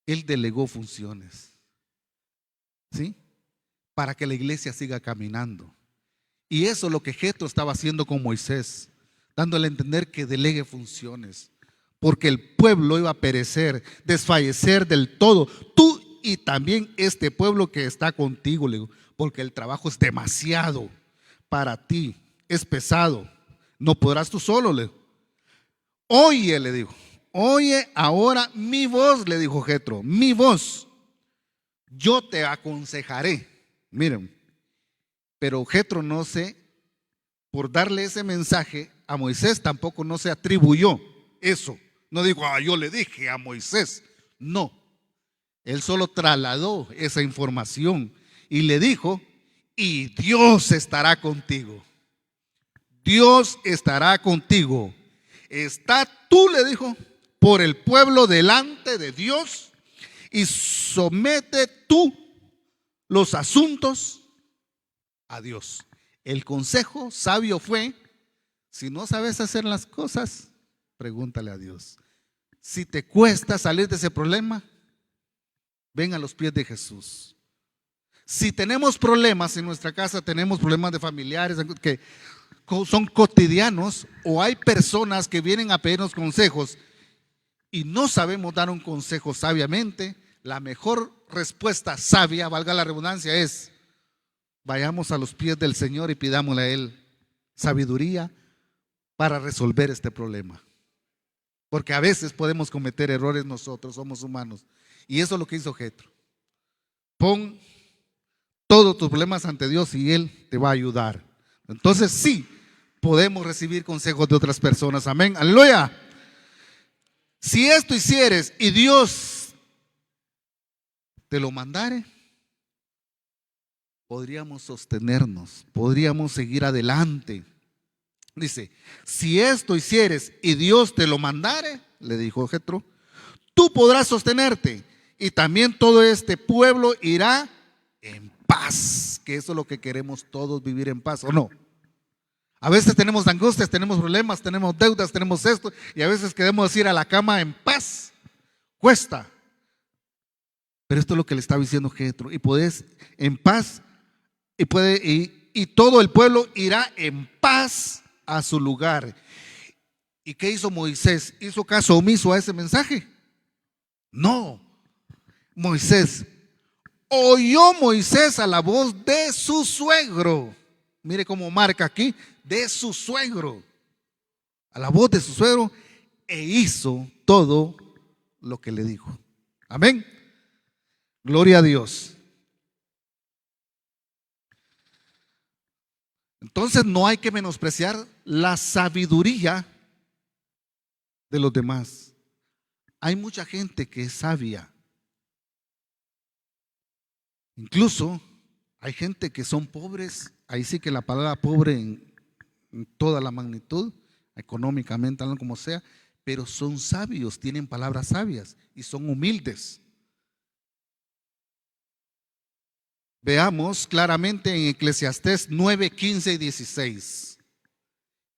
Él delegó funciones, ¿sí? Para que la iglesia siga caminando. Y eso es lo que Jetro estaba haciendo con Moisés, dándole a entender que delegue funciones, porque el pueblo iba a perecer, desfallecer del todo. Tú y también este pueblo que está contigo, le digo, porque el trabajo es demasiado para ti, es pesado. No podrás tú solo, le digo. Oye, le dijo, oye ahora mi voz, le dijo Jetro, mi voz, yo te aconsejaré. Miren, pero Jetro por darle ese mensaje a Moisés, tampoco no se atribuyó eso. No dijo: yo le dije a Moisés. No, él solo trasladó esa información y le dijo: y Dios estará contigo. Dios estará contigo. Está tú, le dijo, por el pueblo delante de Dios y somete tú los asuntos a Dios. El consejo sabio fue: si no sabes hacer las cosas, pregúntale a Dios. Si te cuesta salir de ese problema, ven a los pies de Jesús. Si tenemos problemas en nuestra casa, tenemos problemas de familiares que son cotidianos, o hay personas que vienen a pedirnos consejos y no sabemos dar un consejo sabiamente, la mejor respuesta sabia, valga la redundancia, es: vayamos a los pies del Señor y pidámosle a Él sabiduría para resolver este problema. Porque a veces podemos cometer errores nosotros, somos humanos. Y eso es lo que hizo Jetro. Pon todos tus problemas ante Dios y Él te va a ayudar. Entonces sí, podemos recibir consejos de otras personas. Amén, aleluya. Si esto hicieres y Dios te lo mandare, podríamos sostenernos, podríamos seguir adelante. Dice: si esto hicieres y Dios te lo mandare, le dijo Jetro, tú podrás sostenerte y también todo este pueblo irá en paz. Que eso es lo que queremos todos, vivir en paz, ¿o no? A veces tenemos angustias, tenemos problemas, tenemos deudas, tenemos esto, y a veces queremos ir a la cama en paz. Cuesta. Pero esto es lo que le estaba diciendo Jetro: y podés en paz, y todo el pueblo irá en paz a su lugar. ¿Y qué hizo Moisés? ¿Hizo caso omiso a ese mensaje? No. Oyó Moisés a la voz de su suegro. Mire cómo marca aquí: de su suegro. A la voz de su suegro, e hizo todo lo que le dijo. Amén. Gloria a Dios. Entonces no hay que menospreciar la sabiduría de los demás. Hay mucha gente que es sabia. Incluso hay gente que son pobres. Ahí sí que la palabra pobre en toda la magnitud, económicamente, hablando como sea, pero son sabios, tienen palabras sabias y son humildes. Veamos claramente en Eclesiastés 9, 15 y 16.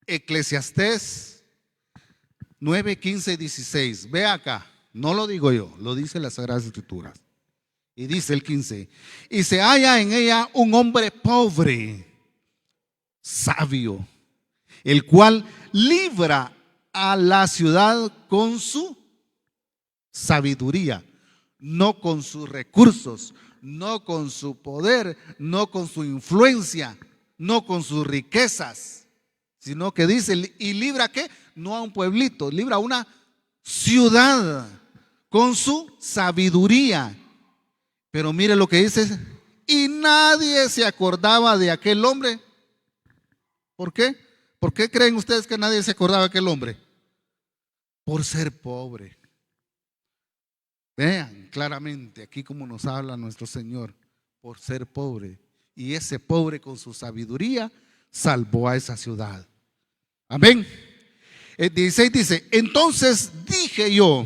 Eclesiastés 9, 15 y 16. Ve acá, no lo digo yo, lo dice las Sagradas Escrituras. Y dice el 15: y se halla en ella un hombre pobre, sabio, el cual libra a la ciudad con su sabiduría, no con sus recursos, no con su poder, no con su influencia, no con sus riquezas, sino que dice, y libra ¿qué? No a un pueblito, libra a una ciudad con su sabiduría. Pero mire lo que dice, y nadie se acordaba de aquel hombre. ¿Por qué? ¿Por qué creen ustedes que nadie se acordaba de aquel hombre? Por ser pobre. Vean claramente aquí cómo nos habla nuestro Señor, por ser pobre. Y ese pobre con su sabiduría salvó a esa ciudad. Amén. El 16 dice, entonces dije yo,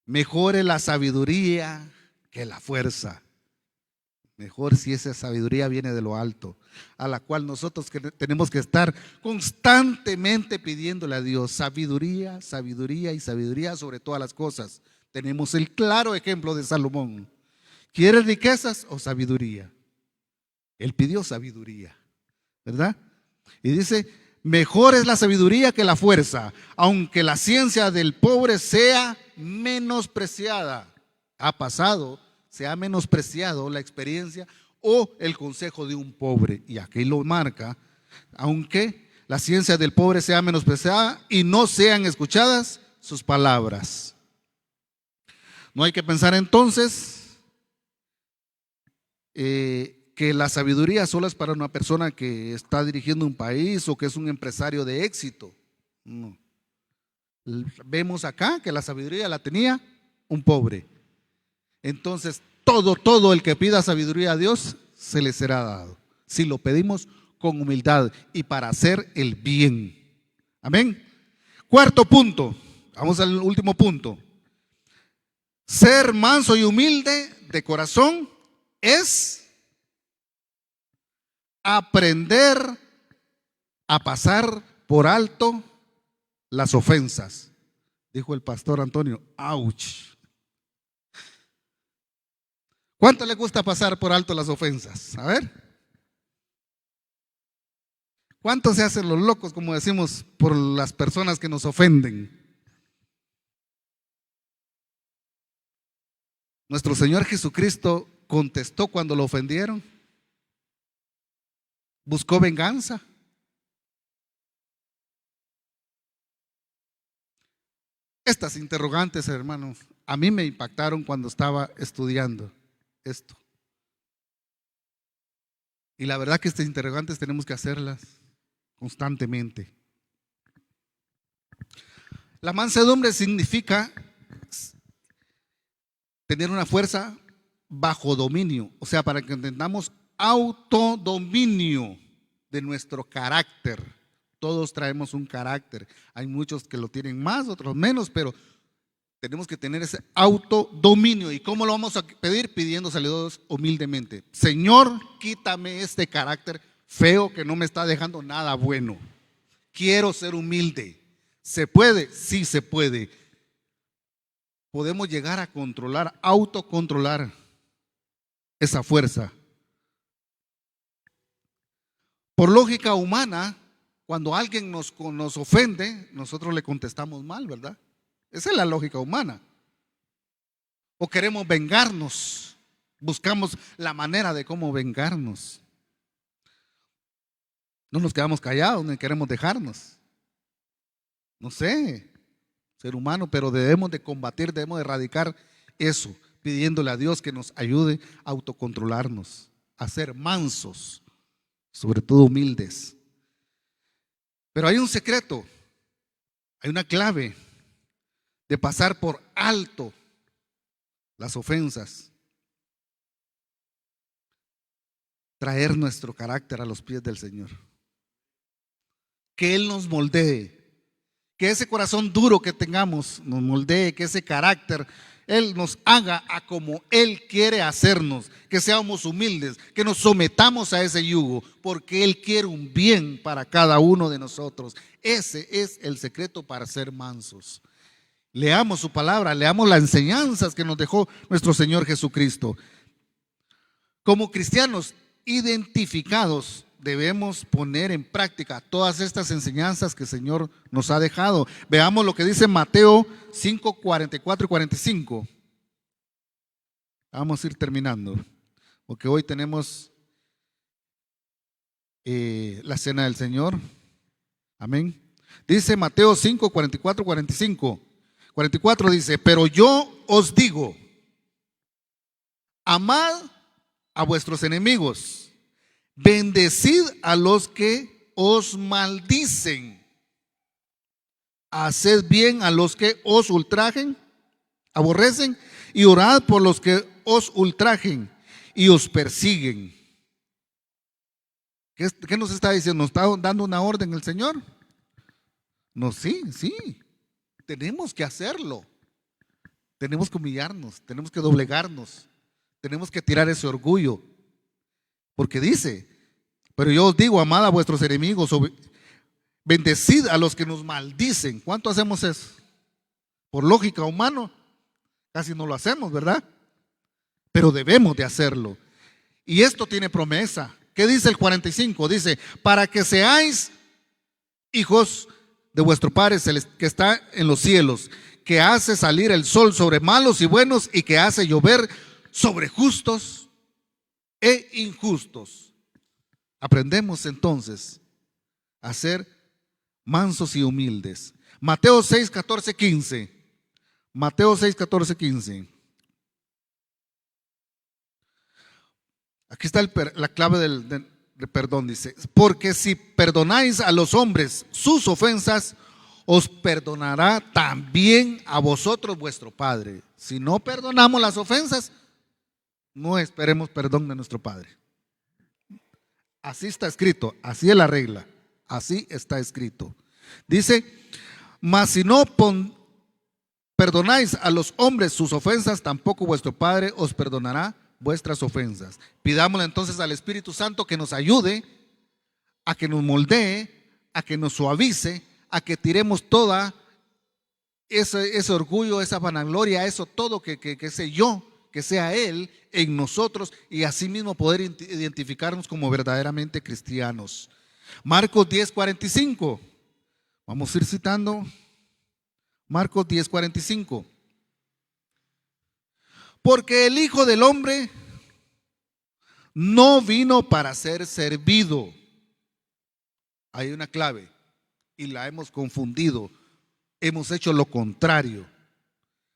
mejor es la sabiduría que la fuerza. Mejor si esa sabiduría viene de lo alto, a la cual nosotros tenemos que estar constantemente pidiéndole a Dios sabiduría, sabiduría y sabiduría sobre todas las cosas. Tenemos el claro ejemplo de Salomón. ¿Quieres riquezas o sabiduría? Él pidió sabiduría, ¿verdad? Y dice, mejor es la sabiduría que la fuerza, aunque la ciencia del pobre sea menospreciada. Ha pasado, se ha menospreciado la experiencia o el consejo de un pobre. Y aquí lo marca, aunque la ciencia del pobre sea menospreciada y no sean escuchadas sus palabras. No hay que pensar entonces que la sabiduría solo es para una persona que está dirigiendo un país o que es un empresario de éxito. No. Vemos acá que la sabiduría la tenía un pobre. Entonces, todo el que pida sabiduría a Dios, se le será dado. Si lo pedimos con humildad y para hacer el bien. Amén. Cuarto punto, vamos al último punto. Ser manso y humilde de corazón es aprender a pasar por alto las ofensas. Dijo el pastor Antonio, ¡ouch! ¿Cuánto le gusta pasar por alto las ofensas? A ver. ¿Cuánto se hacen los locos, como decimos, por las personas que nos ofenden? Nuestro Señor Jesucristo contestó cuando lo ofendieron. Buscó venganza. Estas interrogantes, hermanos, a mí me impactaron cuando estaba estudiando esto. Y la verdad que estas interrogantes tenemos que hacerlas constantemente. La mansedumbre significa tener una fuerza bajo dominio, o sea, para que entendamos, autodominio de nuestro carácter. Todos traemos un carácter, hay muchos que lo tienen más, otros menos, pero tenemos que tener ese autodominio. ¿Y cómo lo vamos a pedir? Pidiéndosele a Dios humildemente. Señor, quítame este carácter feo que no me está dejando nada bueno. Quiero ser humilde. ¿Se puede? Sí se puede. Podemos llegar a controlar, autocontrolar esa fuerza. Por lógica humana, cuando alguien nos ofende, nosotros le contestamos mal, ¿verdad? Esa es la lógica humana. O queremos vengarnos, buscamos la manera de cómo vengarnos. No nos quedamos callados, ni queremos dejarnos. No sé, ser humano, pero debemos de combatir, debemos de erradicar eso, pidiéndole a Dios que nos ayude a autocontrolarnos, a ser mansos. sobre todo humildes. Pero hay un secreto, hay una clave de pasar por alto las ofensas. Traer nuestro carácter a los pies del Señor. Que Él nos moldee. Que ese corazón duro que tengamos nos moldee. Que ese carácter Él nos haga a como Él quiere hacernos. Que seamos humildes. Que nos sometamos a ese yugo. Porque Él quiere un bien para cada uno de nosotros. Ese es el secreto para ser mansos. Leamos su palabra. Leamos las enseñanzas que nos dejó nuestro Señor Jesucristo. Como cristianos identificados, debemos poner en práctica todas estas enseñanzas que el Señor nos ha dejado. Veamos lo que dice Mateo 5, 44 y 45. Vamos a ir terminando, porque hoy tenemos la cena del Señor. Amén. Dice Mateo 5, 44, 45. 44 dice: pero yo os digo, amad a vuestros enemigos, bendecid a los que os maldicen, haced bien a los que os ultrajen, aborrecen, y orad por los que os ultrajen y os persiguen. ¿Qué nos está diciendo? ¿Nos está dando una orden el Señor? No, sí, tenemos que hacerlo. Tenemos que humillarnos, tenemos que doblegarnos. Tenemos que tirar ese orgullo, porque dice: pero yo os digo, amad a vuestros enemigos, bendecid a los que nos maldicen. ¿Cuánto hacemos eso? Por lógica humana, casi no lo hacemos, ¿verdad? Pero debemos de hacerlo. Y esto tiene promesa. ¿Qué dice el 45? Dice: para que seáis hijos de vuestro Padre que está en los cielos, que hace salir el sol sobre malos y buenos, y que hace llover sobre justos e injustos. Aprendemos entonces a ser mansos y humildes. Mateo 6, 14, 15. Mateo 6, 14, 15. Aquí está la clave del perdón. Dice: porque si perdonáis a los hombres sus ofensas, os perdonará también a vosotros vuestro Padre. Si no perdonamos las ofensas, no esperemos perdón de nuestro Padre. Así está escrito, así es la regla, así está escrito. Dice: mas si no perdonáis a los hombres sus ofensas, tampoco vuestro Padre os perdonará vuestras ofensas. Pidámosle entonces al Espíritu Santo que nos ayude, a que nos moldee, a que nos suavice, a que tiremos toda ese orgullo, esa vanagloria, eso todo que ese yo, que sea Él en nosotros, y así mismo poder identificarnos como verdaderamente cristianos. Marcos 10, 45. Vamos a ir citando Marcos 10, 45. Porque el Hijo del Hombre no vino para ser servido. Hay una clave y la hemos confundido. Hemos hecho lo contrario.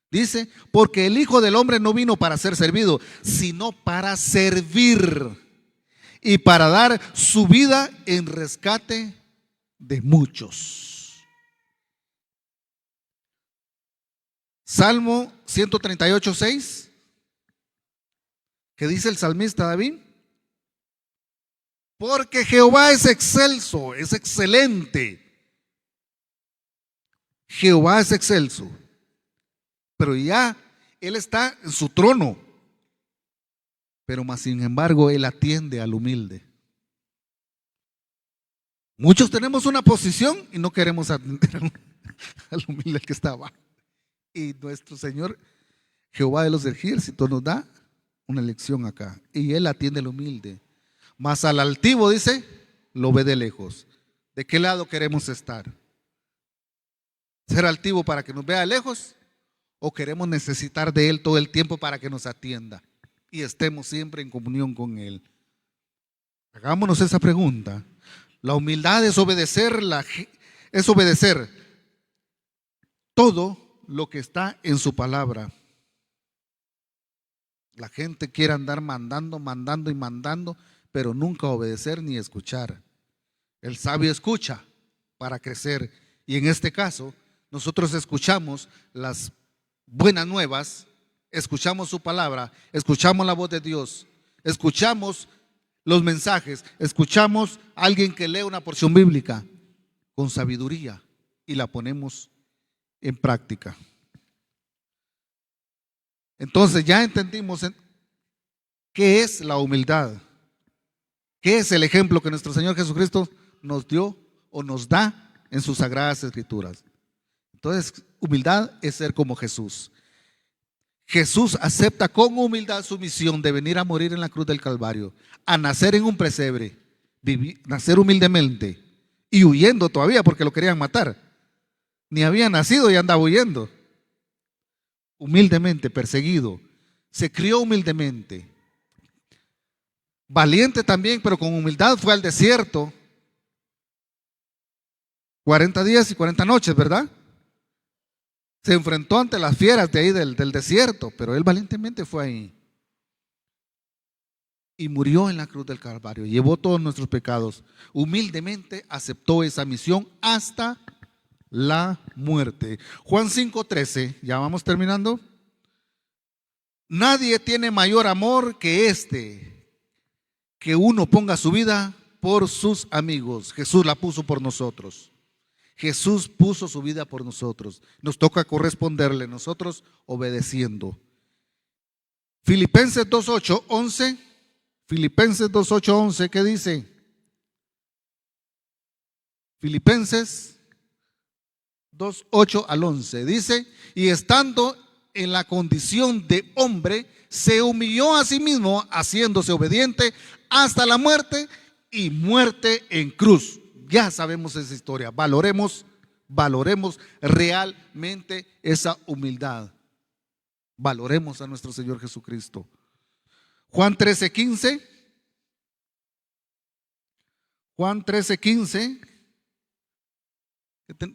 Dice: porque el Hijo del Hombre no vino para ser servido, sino para servir y para dar su vida en rescate de muchos. Salmo 138, 6. ¿Qué dice el salmista David? Porque Jehová es excelso, es excelente. Jehová es excelso. Pero ya Él está en su trono. Pero más sin embargo Él atiende al humilde. Muchos tenemos una posición y no queremos atender al humilde que está abajo. Y nuestro Señor Jehová de los ejércitos nos da una lección acá. Y Él atiende al humilde. Mas al altivo, dice, lo ve de lejos. ¿De qué lado queremos estar? ¿Ser altivo para que nos vea de lejos? ¿O queremos necesitar de Él todo el tiempo para que nos atienda y estemos siempre en comunión con Él? Hagámonos esa pregunta. La humildad es obedecer, todo lo que está en su palabra. La gente quiere andar mandando y mandando, pero nunca obedecer ni escuchar. El sabio escucha para crecer, y en este caso nosotros escuchamos las buenas nuevas, escuchamos su palabra, escuchamos la voz de Dios, escuchamos los mensajes, escuchamos a alguien que lee una porción bíblica con sabiduría y la ponemos en práctica. Entonces ya entendimos qué es la humildad, qué es el ejemplo que nuestro Señor Jesucristo nos dio o nos da en sus sagradas escrituras. Entonces, humildad es ser como Jesús. Jesús acepta con humildad su misión de venir a morir en la cruz del Calvario, a nacer en un pesebre, nacer humildemente y huyendo todavía porque lo querían matar. Ni había nacido y andaba huyendo. Humildemente, perseguido. Se crió humildemente. Valiente también, pero con humildad fue al desierto. 40 días y 40 noches, ¿verdad? Se enfrentó ante las fieras de ahí del desierto, pero él valientemente fue ahí. Y murió en la cruz del Calvario, llevó todos nuestros pecados. Humildemente aceptó esa misión hasta la muerte. Juan 5:13, ya vamos terminando. Nadie tiene mayor amor que este, que uno ponga su vida por sus amigos. Jesús la puso por nosotros. Jesús puso su vida por nosotros. Nos toca corresponderle, nosotros obedeciendo. Filipenses 2:8-11. Filipenses 2:8-11, ¿qué dice? Filipenses 2:8-11 dice: y estando en la condición de hombre, se humilló a sí mismo, haciéndose obediente hasta la muerte y muerte en cruz. Ya sabemos esa historia. Valoremos realmente esa humildad. Valoremos a nuestro Señor Jesucristo. Juan 13:15. Juan 13:15.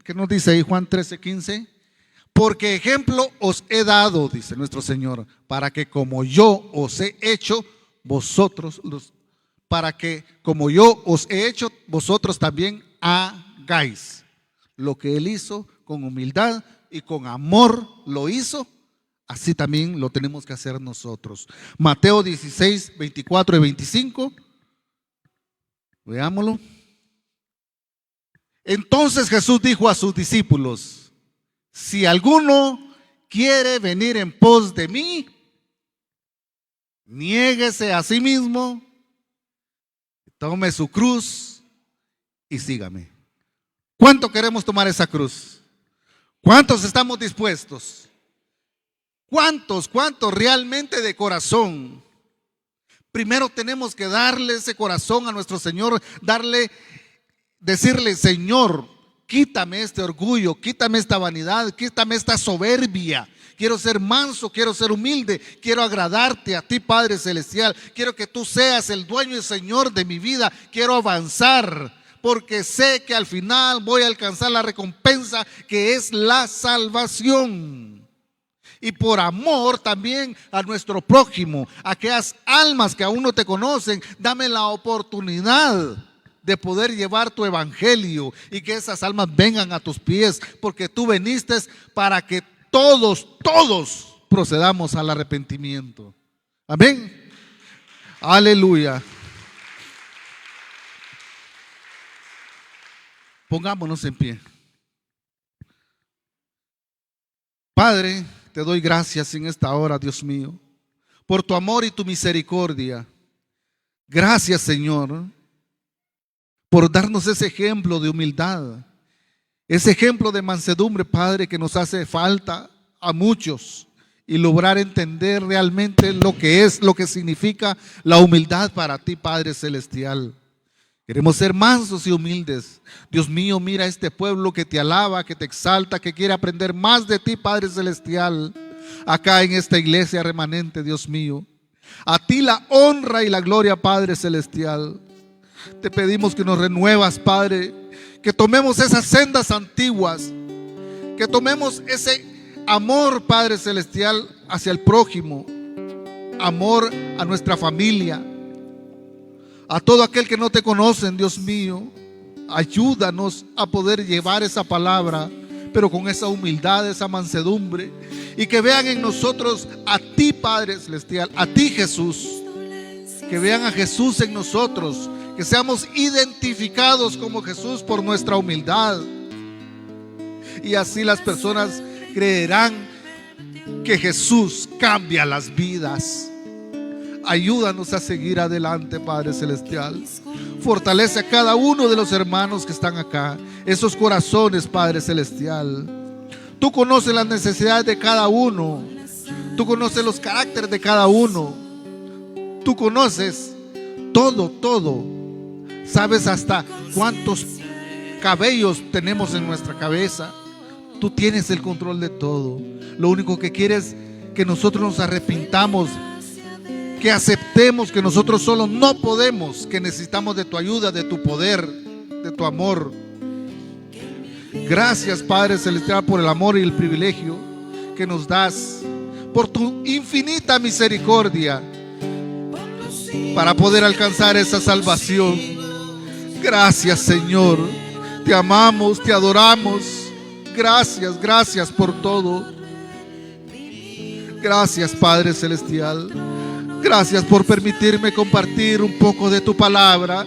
¿Qué nos dice ahí Juan 13:15? Porque ejemplo os he dado, dice nuestro Señor, para que como yo os he hecho, vosotros también hagáis. Lo que Él hizo con humildad y con amor lo hizo, así también lo tenemos que hacer nosotros. Mateo 16:24-25. Veámoslo. Entonces Jesús dijo a sus discípulos: si alguno quiere venir en pos de mí, niéguese a sí mismo, tome su cruz y sígame. ¿Cuánto queremos tomar esa cruz? ¿Cuántos estamos dispuestos? ¿Cuántos realmente de corazón? Primero tenemos que darle ese corazón a nuestro Señor, decirle: Señor, quítame este orgullo, quítame esta vanidad, quítame esta soberbia. Quiero ser manso, quiero ser humilde, quiero agradarte a ti, Padre Celestial. Quiero que tú seas el dueño y Señor de mi vida. Quiero avanzar, porque sé que al final voy a alcanzar la recompensa, que es la salvación. Y por amor también a nuestro prójimo, a aquellas almas que aún no te conocen, dame la oportunidad de poder llevar tu evangelio y que esas almas vengan a tus pies, porque tú viniste para que todos procedamos al arrepentimiento. Amén. Aleluya. Pongámonos en pie. Padre, te doy gracias en esta hora, Dios mío, por tu amor y tu misericordia. Gracias, Señor, por darnos ese ejemplo de humildad, ese ejemplo de mansedumbre, Padre, que nos hace falta a muchos, y lograr entender realmente lo que significa la humildad para ti, Padre Celestial. Queremos ser mansos y humildes. Dios mío, mira a este pueblo que te alaba, que te exalta, que quiere aprender más de ti, Padre Celestial, acá en esta iglesia remanente, Dios mío. A ti la honra y la gloria, Padre Celestial. Te pedimos que nos renuevas, Padre, que tomemos esas sendas antiguas, que tomemos ese amor, Padre Celestial, hacia el prójimo, amor a nuestra familia, A todo aquel que no te conocen, Dios mío, ayúdanos a poder llevar esa palabra, pero con esa humildad, esa mansedumbre, y que vean en nosotros a ti, Padre Celestial, a ti, Jesús. Que vean a Jesús en nosotros, que seamos identificados como Jesús por nuestra humildad. Y así las personas creerán que Jesús cambia las vidas. Ayúdanos a seguir adelante, Padre Celestial. Fortalece a cada uno de los hermanos que están acá, esos corazones, Padre Celestial. Tú conoces las necesidades de cada uno. Tú conoces los caracteres de cada uno. Tú conoces todo. Sabes hasta cuántos cabellos tenemos en nuestra cabeza. Tú tienes el control de todo. Lo único que quieres es que nosotros nos arrepintamos, que aceptemos que nosotros solos no podemos, que necesitamos de tu ayuda, de tu poder, de tu amor. Gracias, Padre Celestial, por el amor y el privilegio que nos das, por tu infinita misericordia, para poder alcanzar esa salvación. Gracias, Señor. Te amamos, te adoramos. Gracias por todo. Gracias, Padre Celestial. Gracias por permitirme compartir un poco de tu palabra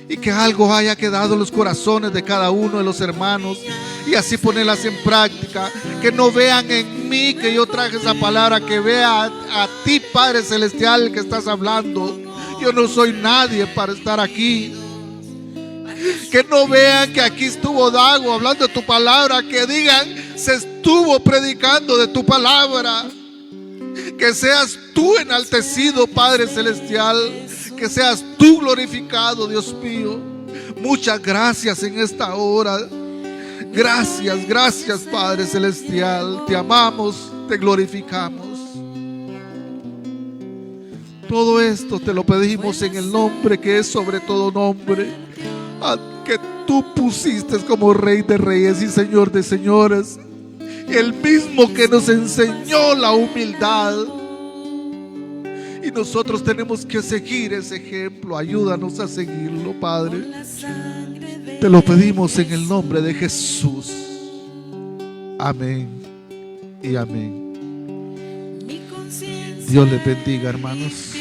y que algo haya quedado en los corazones de cada uno de los hermanos y así ponerlas en práctica. Que no vean en mí que yo traje esa palabra, que vea a ti, Padre Celestial, que estás hablando. Yo no soy nadie para estar aquí. Que no vean que aquí estuvo Dago hablando de tu palabra, que digan, se estuvo predicando de tu palabra. Que seas tú enaltecido, Padre Celestial, que seas tú glorificado, Dios mío. Muchas gracias en esta hora. Gracias, Padre Celestial. Te amamos, te glorificamos. Todo esto te lo pedimos en el nombre que es sobre todo nombre, que tú pusiste como Rey de Reyes y Señor de Señores, el mismo que nos enseñó la humildad. Y nosotros tenemos que seguir ese ejemplo. Ayúdanos a seguirlo, Padre. Te lo pedimos en el nombre de Jesús. Amén y amén. Dios les bendiga, hermanos.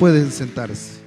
Pueden sentarse.